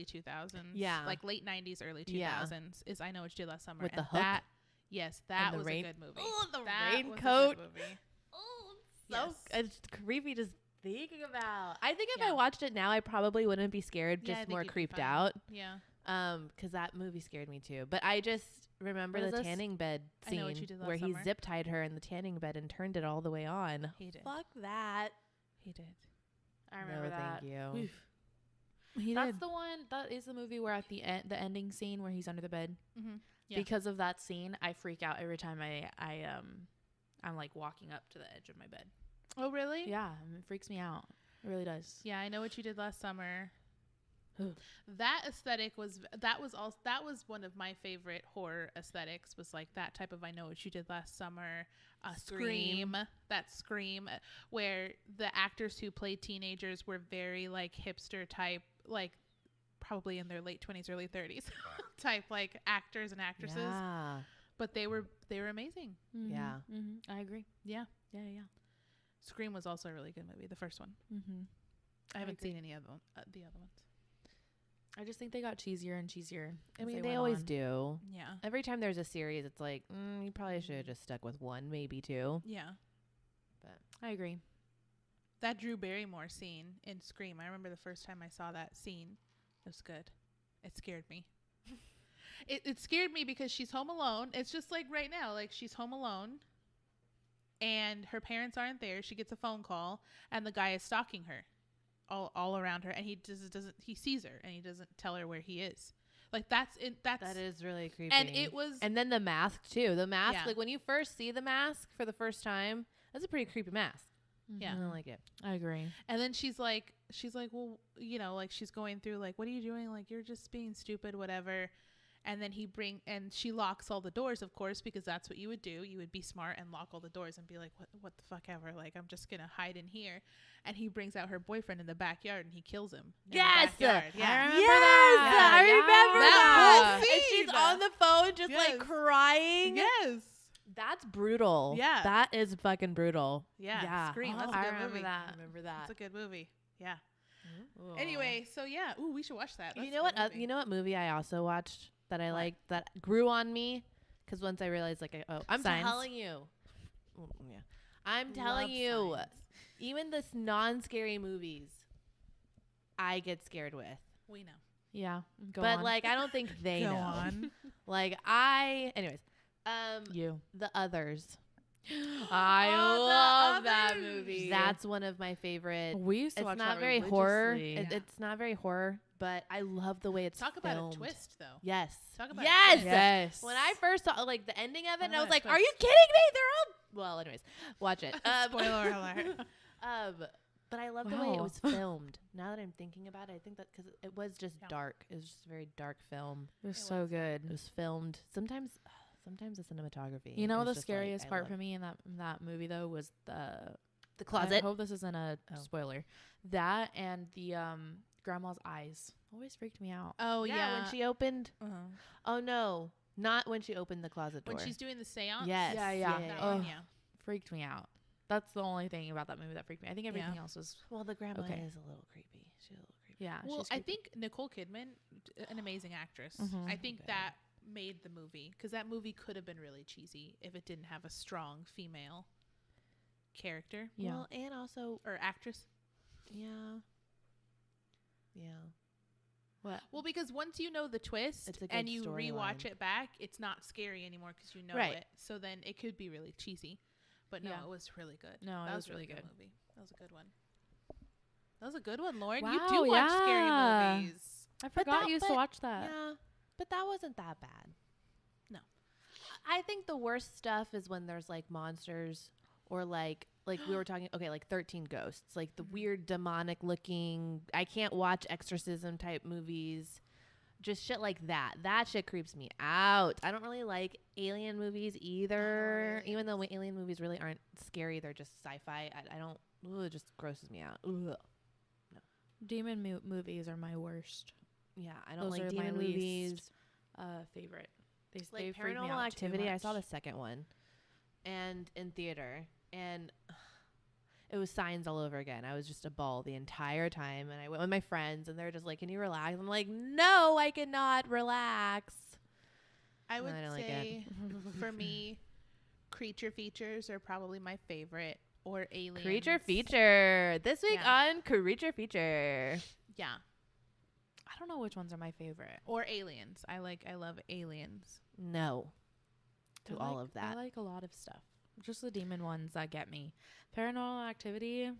2000s. Yeah. Like late 90s, early 2000s Yeah. is I Know What You Did Last Summer. With and the hook? That, yes, that the was rain- a good movie. Oh, the That raincoat. was a good movie. Oh, Yes. it's creepy just thinking about. I think if Yeah. I watched it now, I probably wouldn't be scared, Yeah, I just think more you'd be creeped fine. out. Yeah. Because that movie scared me too. But I just remember What is the this? tanning bed I Know What You scene Did Last where he Summer. zip tied her in the tanning bed and turned it all the way on. He did. Fuck that. He did. I remember no, that. thank you. Oof. He That's did. the one. That is the movie where at the end, the ending scene where he's under the bed. Mm-hmm. Yeah. Because of that scene, I freak out every time I'm like walking up to the edge of my bed. Oh, really? Yeah, it freaks me out. It really does. Yeah, I Know What You Did Last Summer. Ugh. That aesthetic was one of my favorite horror aesthetics, was like that type of I Know What You Did Last Summer. Scream. That Scream, where the actors who played teenagers were very like hipster type, like probably in their late 20s, early 30s type like actors and actresses. Yeah. But they were amazing. Yeah. I agree. Yeah. Yeah. Scream was also a really good movie, the first one. I haven't agree. seen any of the other ones. I just think they got cheesier and cheesier. I as mean, they they went always on. do. Yeah. Every time there's a series, it's like, you probably should have just stuck with one, maybe two. Yeah. I agree. That Drew Barrymore scene in Scream, I remember the first time I saw that scene. It was good. It scared me. It scared me because she's home alone. It's just like right now, like she's home alone and her parents aren't there. She gets a phone call and the guy is stalking her all around her, and he doesn't he sees her and he doesn't tell her where he is. Like that is really creepy. and it was And then the mask too. The mask, Yeah. like when you first see the mask for the first time, that's a pretty creepy mask. Yeah. I don't like it. I agree. And then she's like, well, you know, like she's going through like, what are you doing? Like, you're just being stupid, whatever. And then she locks all the doors, of course, because that's what you would do. You would be smart and lock all the doors and be like, what the fuck ever? Like, I'm just going to hide in here. And he brings out her boyfriend in the backyard and he kills him. in the Yes! backyard. I Yeah. remember that. I Yeah. remember That that. whole And she's scene. on the phone just like Yes. crying. Yes. That's brutal. Yeah. That is fucking brutal. Yeah. Scream. That's Oh, a I good remember movie. that. I remember that. That's a good movie. Yeah. Ooh. Anyway, so yeah. Ooh, we should watch that. That's You know a what? good movie. You know what movie I also watched that I What? liked that grew on me? Because once I realized, like, I'm Signs. telling you. Yeah. I'm telling Love you. Signs. Even this non-scary movies, I get scared with. We know. Yeah. Go but on. like, I don't think they Go know. on. Like, anyways, you. The Others. I Oh, the love that others. movie. That's one of my favorite. we used to It's watch not that very horror. religiously. It's not very horror, but I love the way it's Talk filmed. about a twist, though. Yes. Talk about yes. a twist. Yes. When I first saw like the ending of it, and I Talk was about like, a "Are you twist. kidding me? They're all." Well, anyways, watch it. Spoiler alert. But I love the way it Wow. was filmed. Now that I'm thinking about it, I think that because it was just Yeah. dark. It was just a very dark film. It was It so was. good. It was filmed. Sometimes the cinematography. You know, is the just like, scariest I part love for me in that movie though was the the I closet. hope this isn't a Oh. spoiler. That and the grandma's eyes always freaked me out. Oh, yeah, when she opened. Uh-huh. Oh no, not when she opened the closet door. When she's doing the seance. Yes. Yeah, yeah. That Oh. one, yeah. Freaked me out. That's the only thing about that movie that freaked me. I think everything else was Well, the grandma Okay. is a little creepy. She's a little creepy. yeah. Well, she's I creepy. think Nicole Kidman, an amazing actress. Mhm. I think Okay. that made the movie, because that movie could have been really cheesy if it didn't have a strong female character Yeah. Well, and also, or actress. yeah. What? Well, because once you know the twist It's a and good you rewatch storyline. it back, it's not scary anymore because you know Right. it. So then it could be really cheesy. But no, Yeah. it was really good. No, that it was really good good. movie. That was a good one. That was a good one, Lauren. Wow, You do watch yeah. scary movies. I But forgot that- you used to but- watch that. Yeah, but that wasn't that bad. No. I think the worst stuff is when there's like monsters or like we were talking, okay, like 13 Ghosts, like the weird demonic looking, I can't watch exorcism type movies. Just shit like that. That shit creeps me out. I don't really like alien movies either. aliens. Even though alien movies really aren't scary, they're just sci-fi. I don't, it just grosses me out. Ugh. Demon movies are my worst. Yeah, I don't Those like are my demon least movies. Favorite. They Like freak me Paranormal out Activity, too I saw the much. second one, and in theater, and it was Signs all over again. I was just a ball the entire time, and I went with my friends, and they're just like, "Can you relax?" I'm like, "No, I cannot relax." I would I don't like say for me, creature features are probably my favorite, or aliens. Creature feature this week Yeah. on Creature Feature. Yeah, I don't know which ones are my favorite. or aliens. I love aliens. No, to I all like- of that. I like a lot of stuff. Just the demon ones that get me. Paranormal Activity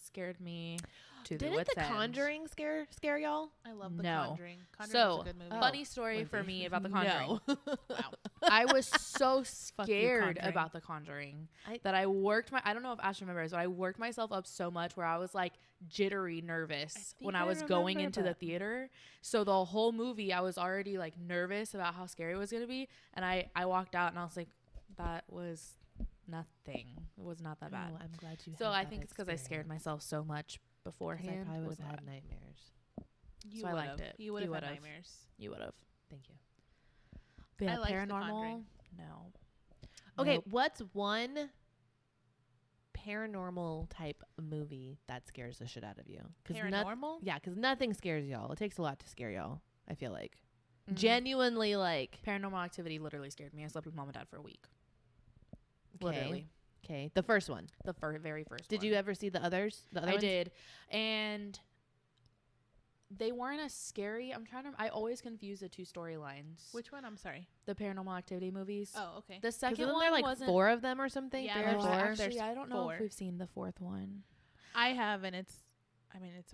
scared me to the Didn't wits The end. Conjuring scare y'all? I love The No. Conjuring. Conjuring So, is a good movie. funny story for Lindsay. me about The Conjuring. No. Wow. I was so Fuck you, scared Conjuring. about The Conjuring I- that I worked I don't know if Ash remembers, but I worked myself up so much where I was like jittery nervous when I was going remember, into the but- theater. So the whole movie I was already like nervous about how scary it was going to be. And I walked out and I was like, that was nothing. It was not that bad. Oh, I'm glad you. So had I that think it's because I scared experience. myself so much 'Cause beforehand. I probably It would was have had bad. nightmares. You So I liked would've. it. You would have had would've. nightmares. You would have. Thank you. But I yeah, liked The Paranormal. Conjuring. No. Okay, Nope. what's one paranormal type movie that scares the shit out of you? Paranormal? Yeah, because nothing scares y'all. It takes a lot to scare y'all, I feel like. Mhm. Genuinely, like, Paranormal Activity literally scared me. I slept with mom and dad for a week. okay. Literally. Okay, the first one. The very first Did one. you ever see the others? The other I ones? did. And they weren't as scary. I always confuse the two storylines. Which one? I'm sorry. The Paranormal Activity movies. Oh, okay. The 'Cause second isn't one there like wasn't 4 of them or something? Yeah, 3 or there's 4? actually, There's I don't know 4. if we've seen the fourth one. I have, and it's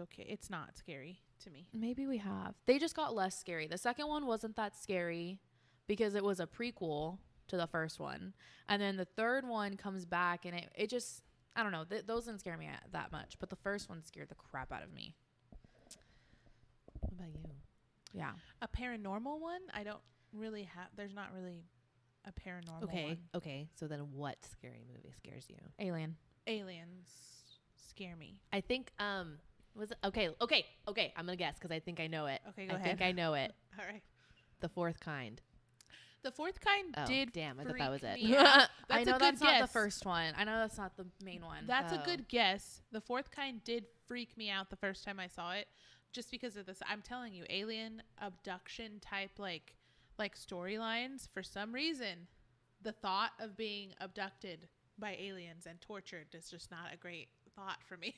okay. It's not scary to me. Maybe we have. They just got less scary. The second one wasn't that scary because it was a prequel to the first one. And then the third one comes back and it just, I don't know. Those didn't scare me that much. But the first one scared the crap out of me. What about you? Yeah. A paranormal one? I don't really have. There's not really a paranormal Okay, one. okay. So then what scary movie scares you? Alien. Aliens scare me. I think, was it? Okay. I'm going to guess because I think I know it. Okay, go I ahead. think I know it. All right. The Fourth Kind. The Fourth Kind Oh, did. damn. I thought that was freak it. me out. I That's know a good that's not the guess. first one. I know that's not the main one. That's a Oh. good guess. The Fourth Kind did freak me out the first time I saw it, just because of this. I'm telling you, alien abduction type like storylines. For some reason, the thought of being abducted by aliens and tortured is just not a great thought for me.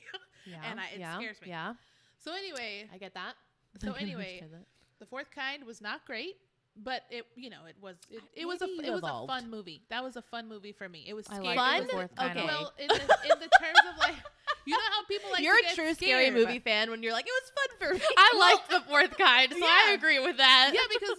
Yeah. And it scares me. Yeah. So anyway, I get that. So I can anyway, understand that. The Fourth Kind was not great, but it was a fun movie. That was a fun movie for me. It was scary. Fun? Okay. Well, in the terms of like, you know how people like You're to a get true scared, scary movie fan when you're like, it was fun for me. I liked the fourth kind, so I Yeah. agree with that. Yeah, because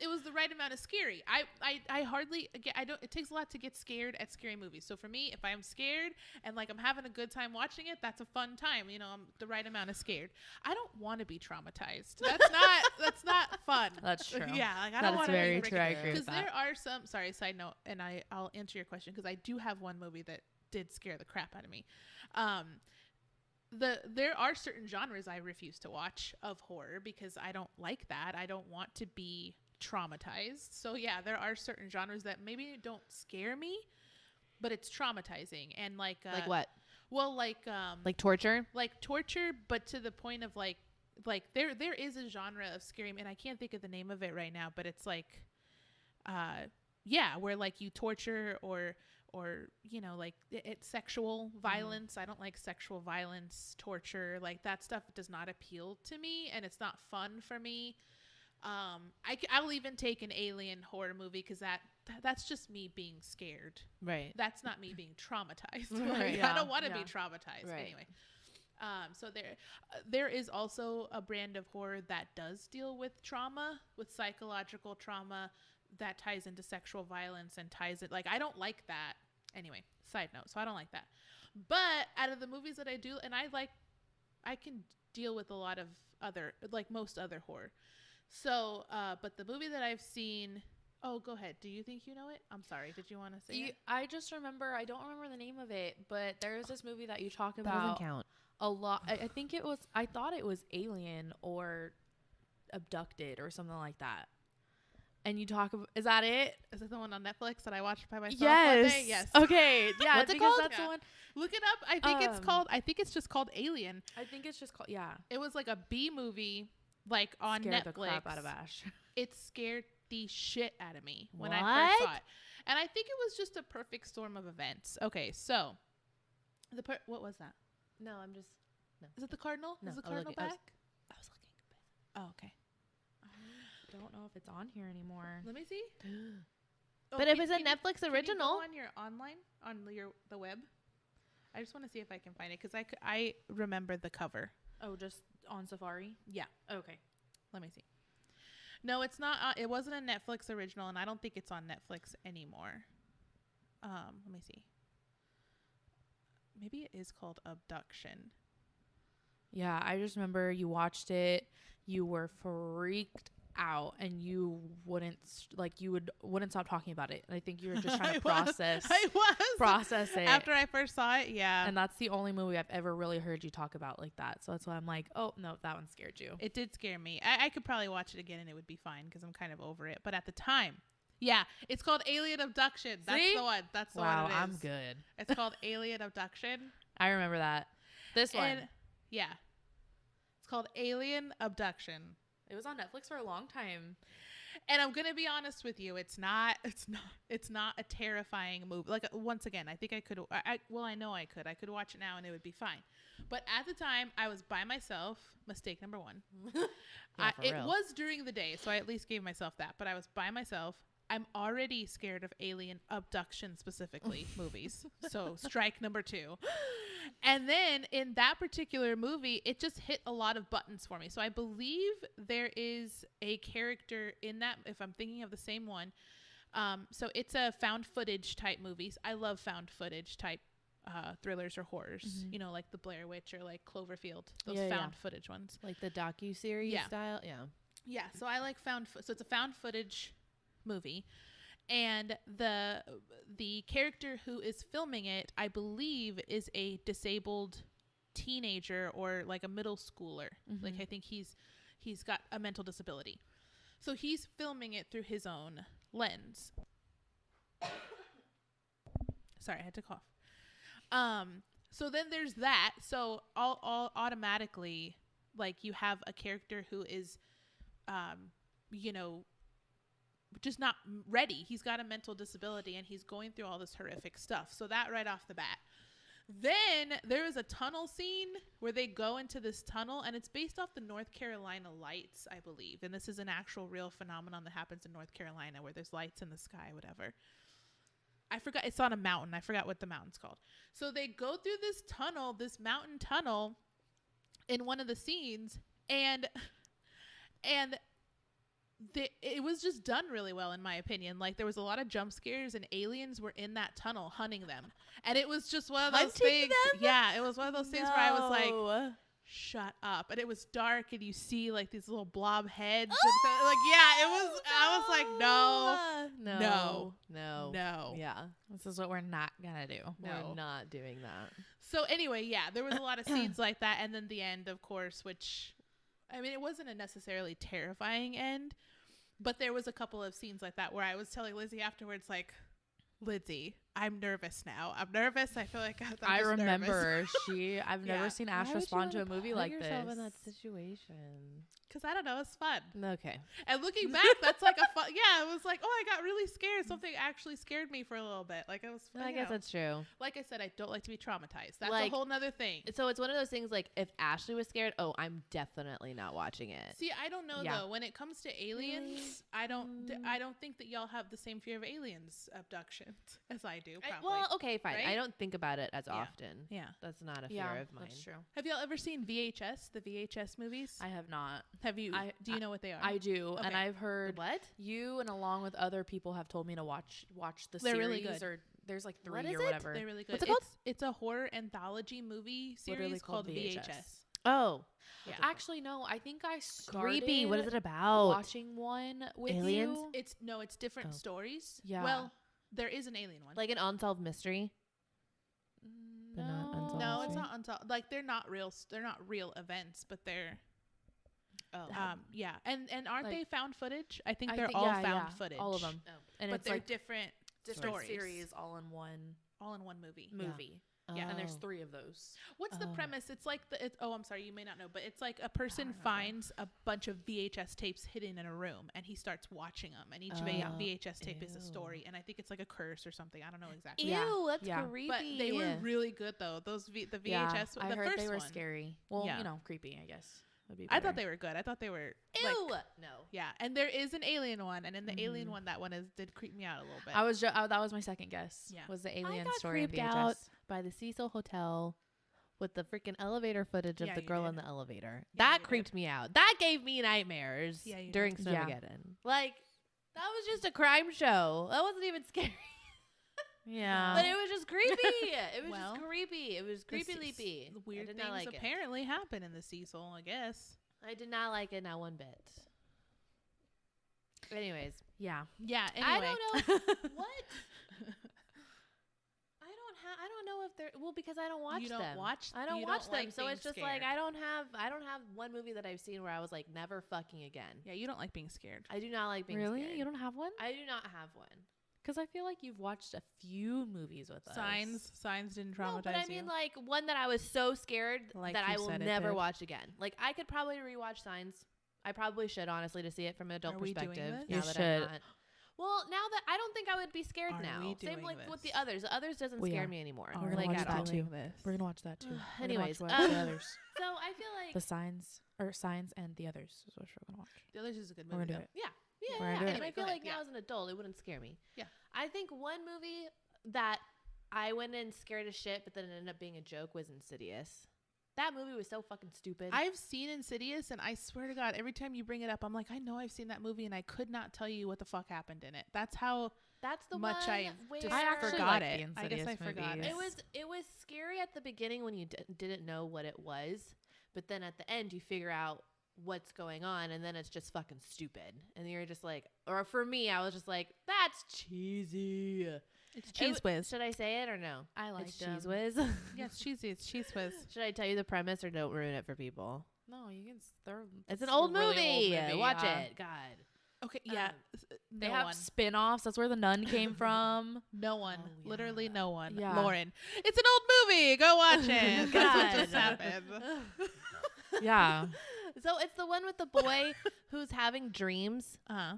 it was the right amount of scary. I hardly get, I don't, it takes a lot to get scared at scary movies. So for me, if I'm scared and like I'm having a good time watching it, that's a fun time. You know, I'm the right amount of scared. I don't want to be traumatized. That's not fun. That's true. Yeah, like I That don't is want to very be true. I agree because with that. there are some. Sorry, side note, and I'll answer your question because I do have one movie that did scare the crap out of me. There are certain genres I refuse to watch of horror because I don't like that. I don't want to be traumatized. So yeah, there are certain genres that maybe don't scare me, but it's traumatizing. And like what? Well, like Torture? like torture, but to the point of like there is a genre of scary, and I can't think of the name of it right now, but it's like where like you torture or you know, like it's sexual violence. I don't like sexual violence, torture, like that stuff does not appeal to me, and it's not fun for me. I'll even take an alien horror movie because that's just me being scared. Right. That's not me being traumatized. Right. Like, I don't want to be traumatized. Right. Anyway. So there is also a brand of horror that does deal with trauma, with psychological trauma that ties into sexual violence and ties it, like, I don't like that. Anyway, side note. So I don't like that. But out of the movies that I do, and I can deal with a lot of other, like most other horror. So, but the movie that I've seen, oh, go ahead. Do you think you know it? I'm sorry. Did you want to say it? I just remember, I don't remember the name of it, but there's this movie that you talk That doesn't about count. a lot. I think I thought it was Alien or Abducted or something like that. And you talk about, is that it? Is it the one on Netflix that I watched by myself Yes. one day? Yes. Okay. Yeah. What's it because called? That's the Yeah. one. Look it up. I think it's just called Alien. I think it's just called, yeah. It was like a B movie, like on Scared Netflix. the crap out of Ash. It scared the shit out of me when I What? first saw it. And I think it was just a perfect storm of events. Okay, so what was that? No, I'm just. Is it the Cardinal? No, Is the I was Cardinal looking- I was- back? I was looking. Oh, okay. I don't know if it's on here anymore. Let me see. Oh, But if it's a can you- Netflix can you original, go on your online on the web. I just want to see if I can find it because I remember the cover. Oh, just on Safari? Yeah. Okay. Let me see. No, it's not. It wasn't a Netflix original, and I don't think it's on Netflix anymore. Let me see. Maybe it is called Abduction. Yeah, I just remember you watched it, you were freaked out, and you wouldn't stop talking about it. And I think you were just trying to process it. After I first saw it, yeah. And that's the only movie I've ever really heard you talk about like that. So that's why I'm like, oh no, that one scared you. It did scare me. I could probably watch it again and it would be fine because I'm kind of over it. But at the time, yeah, it's called Alien Abduction. That's See? the one. That's the Wow, one it is. I'm good. It's called Alien Abduction. I remember that. This one. And yeah, it's called Alien Abduction. It was on Netflix for a long time. And I'm gonna be honest with you, it's not a terrifying movie. Like once again, I think I could. I know I could. I could watch it now and it would be fine. But at the time, I was by myself. Mistake number one. Yeah, for It real. was during the day, so I at least gave myself that. But I was by myself. I'm already scared of alien abduction specifically movies. So strike number 2. And then in that particular movie, it just hit a lot of buttons for me. So I believe there is a character in that, if I'm thinking of the same one. So it's a found footage type movies. I love found footage type thrillers or horrors, Mhm. you know, like the Blair Witch or like Cloverfield, those Yeah, found footage ones. like the docu-series Yeah. style. Yeah. Yeah, so I like so it's a found footage movie, and the character who is filming it, I believe, is a disabled teenager or like a middle schooler. Mhm. Like I think he's got a mental disability, so he's filming it through his own lens. Sorry, I had to cough. So then there's that. So all automatically, like you have a character who is, you know, just not ready. He's got a mental disability and he's going through all this horrific stuff. So that right off the bat. Then there is a tunnel scene where they go into this tunnel, and it's based off the North Carolina lights, I believe. And this is an actual real phenomenon that happens in North Carolina where there's lights in the sky, whatever. I forgot. It's on a mountain. I forgot what the mountain's called. So they go through this tunnel, this mountain tunnel, in one of the scenes, and it was just done really well, in my opinion. Like, there was a lot of jump scares, and aliens were in that tunnel hunting them, and it was just one of those things. Yeah, it was one of those things where I was like, shut up. And it was dark, and you see like these little blob heads, and like, yeah, it was. I was like, no. Yeah, this is what we're not gonna do. We're not doing that. So anyway, yeah, there was a lot of scenes like that, and then the end, of course, which, I mean, it wasn't a necessarily terrifying end, but there was a couple of scenes like that where I was telling Lizzie afterwards, like, Lizzie, I'm nervous now. I'm nervous. I feel like I remember I've never seen Ash respond to a movie like this. In that situation. Because I don't know, it's fun. Okay. And looking back, that's like a fun. Yeah, it was like, oh, I got really scared. Something actually scared me for a little bit. Like, it was. I guess that's true. Like I said, I don't like to be traumatized. That's like, a whole nother thing. So it's one of those things. Like, if Ashley was scared, I'm definitely not watching it. See, I don't know though. When it comes to aliens, I don't think that y'all have the same fear of aliens abductions as I do. Probably. Well, okay, fine. Right? I don't think about it as often. Yeah, that's not a fear of mine. That's true. Have y'all ever seen VHS? The VHS movies? I have not. Have you? Do you know what they are? I do, Okay. and I've heard what you and along with other people have told me to watch the They're series. really good. Or there's like 3 What is or it? whatever. They're really good. What's it called? It's a horror anthology movie series called VHS. Oh, Yeah. Actually, no. I think I started creepy. What is it about? watching one with Aliens? you. It's different stories. Yeah. Well, there is an alien one. Like an unsolved mystery. But not unsolved No, mystery. it's not unsolved. Like, they're not real events, but they're. Oh. Yeah, and aren't Like, they found footage? I think I they're think- all yeah, found yeah, footage. all of them. Oh. And But it's they're like different stories. series all in one movie. movie. Yeah. And there's Oh. 3 of those. What's the Oh. premise? It's like I'm sorry, you may not know, but it's like a person finds a bunch of VHS tapes hidden in a room, and he starts watching them, and each VHS tape is a story, and I think it's like a curse or something. I don't know exactly. Ew, Yeah. that's Yeah. creepy. But they were really good though. The VHS. Yeah, I the heard first they were one. scary. Well, Yeah. Creepy, I guess. Would be I thought better. they were good. I thought they were. Ew. Like, No. yeah, and there is an alien one, and in the alien one, that one did creep me out a little bit. I was that was my second guess. Yeah. Was the I alien got story in creeped VHS. out by the Cecil Hotel with the freaking elevator footage of Yeah, the you girl did. in the elevator. Yeah, That you did. creeped me out. That gave me nightmares Yeah, you during did. Yeah. Snowmageddon. Like, that was just a crime show. That wasn't even scary. Yeah. But it was just creepy. It was Well, just creepy. It was creepy The leapy. weird I did things not like it. apparently happen in the Cecil, I guess. I did not like it, not one bit. Anyways. yeah. Yeah. Anyway. I don't know. What? I don't know if they're because I don't watch You them. don't watch. I don't you watch them, like so being it's just scared. like I don't have one movie that I've seen where I was like never fucking again. Yeah, you don't like being scared. I do not like being Really? scared. You don't have one? I do not have one. Because I feel like you've watched a few movies with us. Signs didn't traumatize No, but I you. mean like one that I was so scared Like that you I will said it never did. watch again. Like I could probably rewatch Signs. I probably should honestly to see it from an adult Are we doing perspective. this? Now You that should. I'm not. Well, now that I don't think I would be scared Are now. we Same doing like with this? the others. The others doesn't We scare are. me anymore. Are We're we gonna like watch at all. that doing too. this? We're gonna watch that too. We're gonna Anyways, watch the others. So I feel like The Signs and the others is what we're gonna watch. The Others is a good We're movie. gonna do it. Yeah. We're gonna do it. And I Go feel ahead, like now yeah. as an adult, it wouldn't scare me. Yeah. I think one movie that I went in scared as shit, but then it ended up being a joke was Insidious. That movie was so fucking stupid. I've seen Insidious, and I swear to God, every time you bring it up, I'm like, I know I've seen that movie, and I could not tell you what the fuck happened in it. That's how That's the much one I where just I actually forgot like it. the I guess I Insidious forgot movies. it. it was scary at the beginning when you didn't know what it was, but then at the end you figure out what's going on, and then it's just fucking stupid, and you're just like, or for me, I was just like, that's cheesy. It's Cheese Whiz. Should I say it or no? I like It's Cheese Whiz. Yeah, it's cheesy. It's Cheese Whiz. Should I tell you the premise or don't ruin it for people? No, you can. They're, It's an a old really movie. old movie. Watch yeah. it. God. Okay, yeah. They No have one. spin-offs. That's where the Nun came from. No one. Oh, yeah. Literally no one. Yeah. Lauren. It's an old movie. Go watch it. That's what just God. happened. Yeah. So it's the one with the boy who's having dreams, Uh-huh.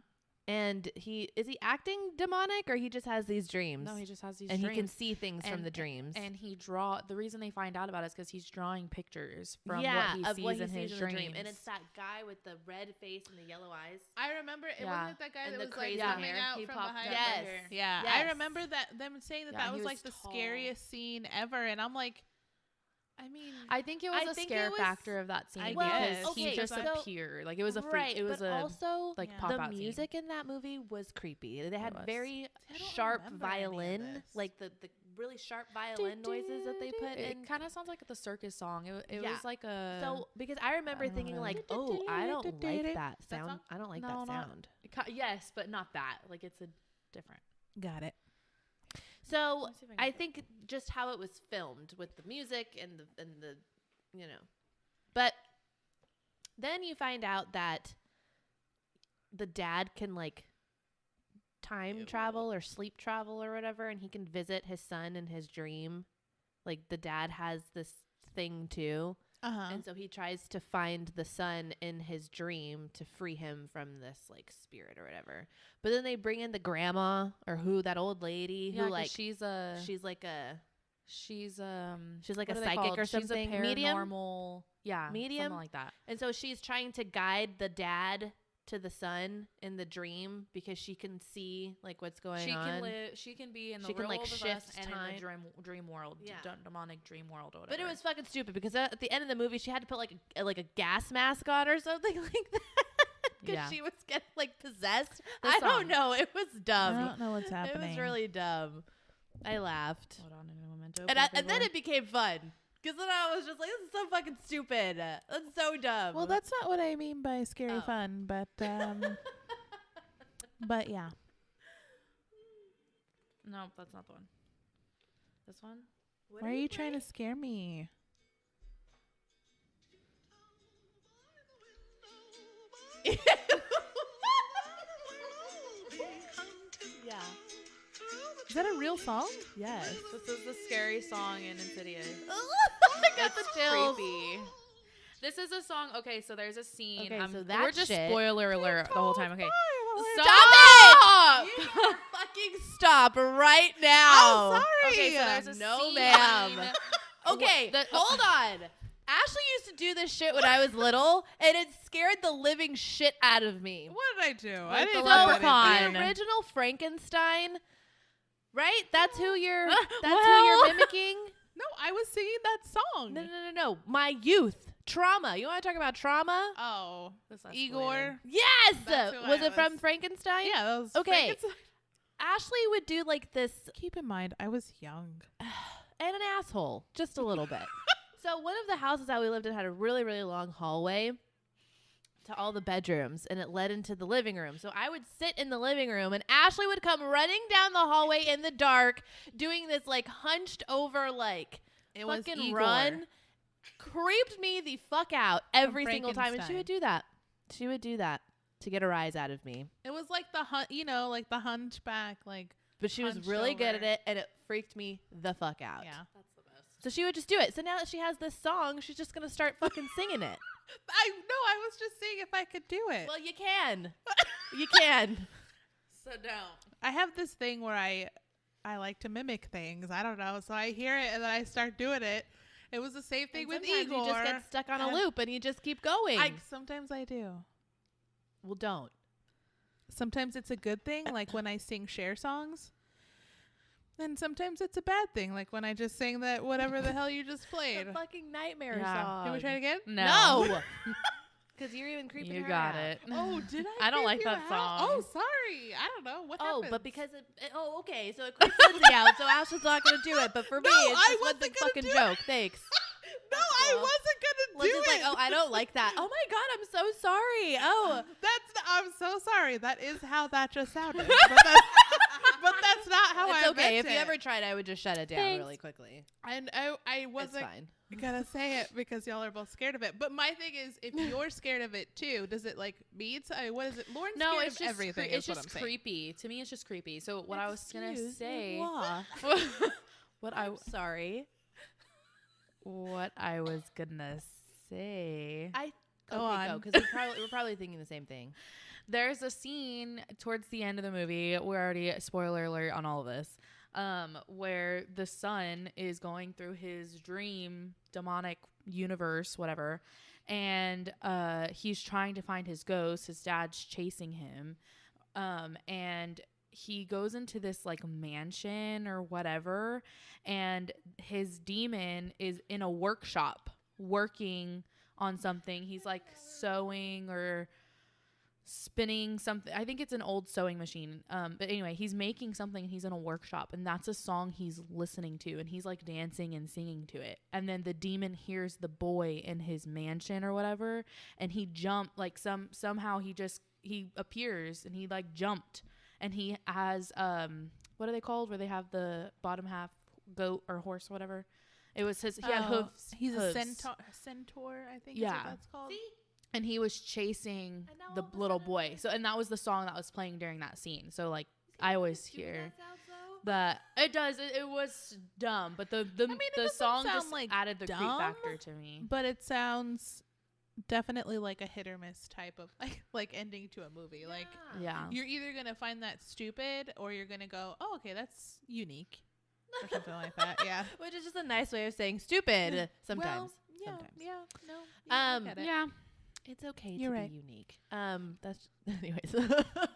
And is he acting demonic, or he just has these dreams? No, he just has these and dreams. he can see things from the dreams. And the reason they find out about it is because he's drawing pictures from what he sees in his dreams. And it's that guy with the red face and the yellow eyes. I remember it wasn't that guy and that the was crazy like coming hair. out He from popped behind. up Yes. right here. Yeah, Yes. I remember them saying that that was he like the tall. scariest scene ever, and I'm like, I mean, I think it was a scare factor of that scene I because guess. he just appeared. Like it was a freak. Right, It was but also like Yeah. pop the out music in that movie was creepy. They had was. very I don't sharp remember any of violin, this. like the really sharp violin noises that they put in. It kind of sounds like the circus song. It Yeah. was like a So because I remember I don't thinking know. like, oh, I don't like that sound. song? I don't like No, that not- sound. yes, but not that. Like it's a different. got it. So Let me see if I can I think just how it was filmed with the music and the but then you find out that the dad can like time travel or sleep travel or whatever, and he can visit his son in his dream. Like the dad has this thing too. And so he tries to find the son in his dream to free him from this like spirit or whatever. But then they bring in the grandma or that old lady who like she's like a she's like what a are they psychic called? or something. She's a Medium? paranormal, Medium? something like that. And so she's trying to guide the dad to the son in the dream because she can see like what's going on. She can be in the She can, real like, world with us shift and time. in the dream world, Yeah. demonic dream world or whatever. But it was fucking stupid because at the end of the movie she had to put like a gas mask on or something like that because Yeah. she was getting like possessed. The I song. don't know. It was dumb. I don't know what's It happening. was really dumb. I laughed. Hold on a momento. And then it became fun. Because then I was just like, this is so fucking stupid. That's so dumb. Well, that's not what I mean by scary Oh. fun, but but yeah. No, that's not the one. This one? What Why are you trying to scare me? Yeah. Is that a real song? Yes. This is the scary song in Insidious. I got the chills. Creepy. This is a song. Okay, so there's a scene. Okay, so that we're just shit- spoiler alert the whole time. Okay, Stop it! You fucking stop right now. Oh, sorry. Okay, so there's a No, scene. ma'am. Okay, The- hold on. Ashley used to do this shit when I was little, and it scared the living shit out of me. What did I do? Like the do leprechaun. The original Frankenstein, right? That's who you're. That's who Well. you're mimicking. No, I was singing that song. No. My youth trauma. You want to talk about trauma? Oh, This escalated. Igor. Yes. That's who Was I it from was. Frankenstein? Yeah, that was Okay. Frankenstein. Ashley would do like this Keep in mind, I was young. and an asshole, just a little bit. So one of the houses that we lived in had a really, really long hallway to all the bedrooms, and it led into the living room. So I would sit in the living room, and Ashley would come running down the hallway in the dark, doing this like hunched over like It was fucking Igor. run. Creeped me the fuck out every single time, and she Frankenstein. would do that. She would do that to get a rise out of me. It was like like the hunchback, like But she was Hunched really good at over. it, and it freaked me the fuck out. yeah. That's the best. So she would just do it. So now that she has this song, she's just gonna start fucking singing it. I was just seeing if I could do it. Well, you can. You can. So don't. I have this thing where I like to mimic things. I don't know. So I hear it and then I start doing it. It was the same thing with Sometimes Igor. you just get stuck on a and loop and you just keep going. Sometimes I do. Well, don't. Sometimes it's a good thing, like when I sing Cher songs. And sometimes it's a bad thing, like when I just sing that whatever the hell you just played. The fucking nightmare Yeah. song. Can we try it again? No. Because you're even creeping You her got out. it. Oh, did I? I don't like creep you that out? song. Oh, sorry. I don't know. What Oh, happened? but because okay. So it creeps Lindsay out, so Ashley's not gonna do it. But for me, No, it's I just one wasn't big gonna fucking do it. joke. Thanks. No, That's I cool. wasn't gonna do Lindsay's it. like, oh, I don't like that. Oh my god, I'm so sorry. Oh, I'm so sorry. That is how that just sounded. But that's not how it's I okay. meant If you it. ever tried, I would just shut it down Thanks. really quickly. And I It's wasn't fine. gonna say it because y'all are both scared of it. But my thing is, if you're scared of it too, does it like mean? What is it? Lauren's No, scared it's of just everything. it's is what just I'm saying. creepy. To me, it's just creepy. So what I was gonna Excuse say, moi. what I'm sorry. what I was gonna say. Go on. Because we're probably thinking the same thing. there's a scene towards the end of the movie. We're already spoiler alert on all of this. Where the son is going through his dream demonic universe, whatever, and he's trying to find his ghost. His dad's chasing him, and he goes into this like mansion or whatever, and his demon is in a workshop working on something. He's like sewing or spinning something. I think it's an old sewing machine. But anyway, he's making something and he's in a workshop, and that's a song he's listening to, and he's like dancing and singing to it. And then the demon hears the boy in his mansion or whatever, and he jumped like somehow he appears, and he like jumped, and he has what are they called where they have the bottom half goat or horse or whatever. It was his, he had hooves. He's hooves. a centaur, I think is Yeah. what that's called. See? And he was chasing the little boy. So, and that was the song that was playing during that scene. So, like, I always hear that. It does. It was dumb, but the song just like added the creep dumb, factor to me. But it sounds definitely like a hit or miss type of like ending to a movie. Like, Yeah. you're either gonna find that stupid or you're gonna go, oh, okay, that's unique, or something like that. Yeah. Which is just a nice way of saying stupid sometimes. Well, yeah. Sometimes. Yeah. No. Yeah, I get it. Yeah. It's okay You're to right. be unique. That's anyways.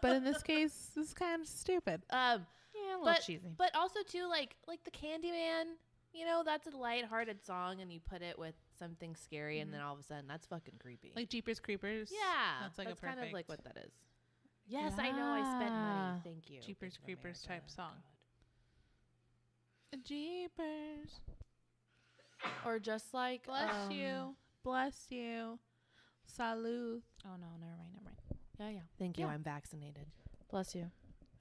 But in this case, this is kind of stupid. Yeah, a little cheesy. But also too, like the Candyman, you know, that's a lighthearted song, and you put it with something scary, and then all of a sudden, that's fucking creepy. Like Jeepers Creepers. yeah, That's like a kind of perfect like what that is. Yes, I know. I spent money. Thank you. Jeepers Thank you, Creepers America. type song. Jeepers. Or just like Bless you. Bless you. Salud. Oh no, never mind. Yeah. Thank you. Yeah. I'm vaccinated. Bless you.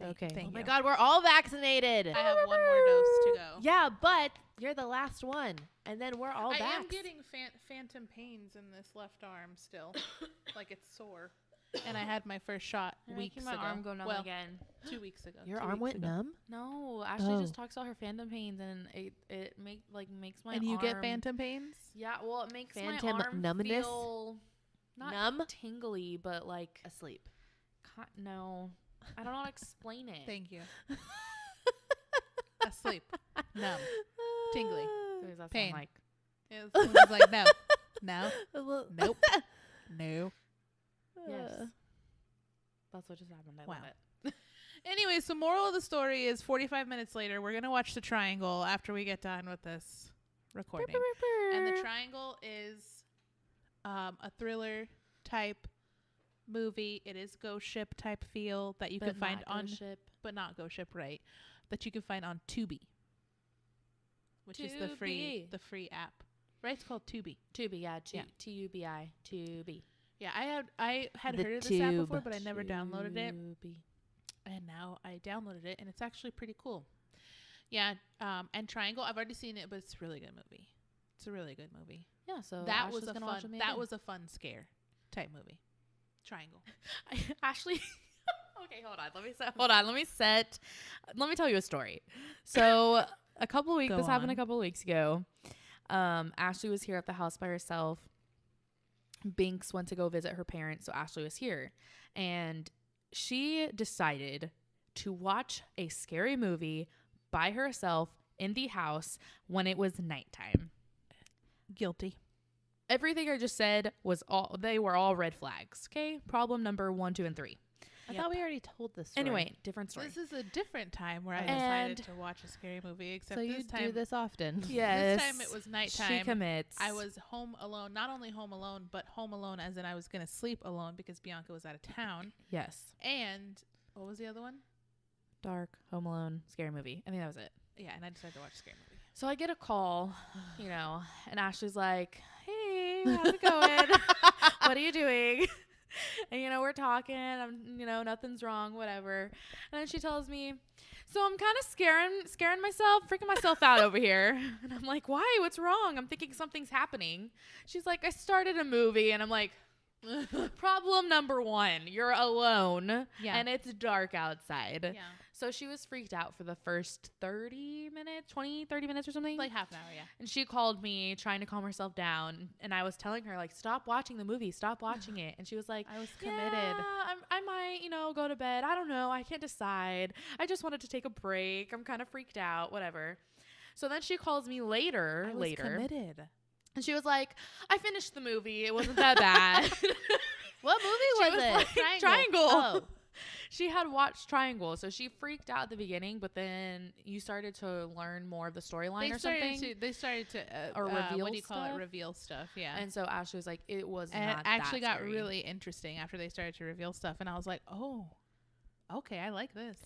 Okay. thank Oh my you. God, we're all vaccinated. I have one more dose to go. Yeah, but you're the last one, and then we're all I back. am getting phantom pains in this left arm still. Like it's sore. And I had my first shot You're weeks making my ago. arm go numb well, again. 2 weeks ago. Your 2 arm weeks went ago. numb. No, Ashley Oh. just talks about her phantom pains, and it makes my And you arm, get phantom pains? Yeah, well, it makes Phantom my arm numbness? feel not Numb? tingly, but like Asleep. no, I don't know how to explain it. Thank you. Asleep. Numb. Tingly. What does that Pain. sound like? It was like, no. No. Nope. No. Yes, that's what just happened. I Wow. love it. Anyway, so moral of the story is 45 minutes later, we're going to watch The Triangle after we get done with this recording. And The Triangle is a thriller type movie. It is ghost ship type feel that you can find on ship. but not ghost ship, right? That you can find on Tubi, which is the free app. Right? It's called Tubi. Tubi, yeah, Yeah. Tubi, Tubi. Yeah, I had The heard of this app tube. before, but I never downloaded it. Tubi. And now I downloaded it, and it's actually pretty cool. Yeah, and Triangle, I've already seen it, but it's a really good movie. It's a really good movie. Yeah, so that Ashley's was a gonna watch fun. with me That again. was a fun scare type movie. Triangle. Ashley. Okay, hold on. Let me tell you a story. So a couple of weeks. Go This happened a on. couple of weeks ago. Ashley was here at the house by herself. Binks went to go visit her parents, so Ashley was here, and she decided to watch a scary movie by herself in the house when it was nighttime. Guilty. Everything I just said they were all red flags. Okay, problem number 1, 2, and 3. I thought we already told this story. Anyway, different story. This is a different time where I And- decided to watch a scary movie. Except so this you time, do this often. Yes. This time it was nighttime. She commits. I was home alone. Not only home alone, but home alone as in I was going to sleep alone because Bianca was out of town. Yes. And what was the other one? Dark, Home Alone, scary movie. I think that was it. Yeah, and I decided to watch a scary movie. So I get a call, and Ashley's like, "Hey, how's it going? What are you doing?" And, we're talking. I'm, nothing's wrong, whatever. And then she tells me, "So I'm kind of scaring myself, freaking myself out over here." And I'm like, "Why? What's wrong?" I'm thinking something's happening. She's like, "I started a movie." And I'm like, Problem number 1, you're alone. Yeah. And it's dark outside. Yeah. So she was freaked out for the first 30 minutes, 20, 30 minutes or something. Like half an hour, yeah. And she called me trying to calm herself down. And I was telling her, like, stop watching the movie. Stop watching it. And she was like, I was committed. Yeah, I might, go to bed. I don't know. I can't decide. I just wanted to take a break. I'm kind of freaked out. Whatever. So then she calls me later. I was committed. And she was like, I finished the movie. It wasn't that bad. What movie was it? Like, Triangle. Oh. She had watched Triangle, so she freaked out at the beginning, but then you started to learn more of the storyline or something. They started to or reveal what do you call stuff? it? Reveal stuff, yeah. And so Ashley was like, it was and not it actually that got scary. really interesting after they started to reveal stuff, and I was like, oh, okay, I like this.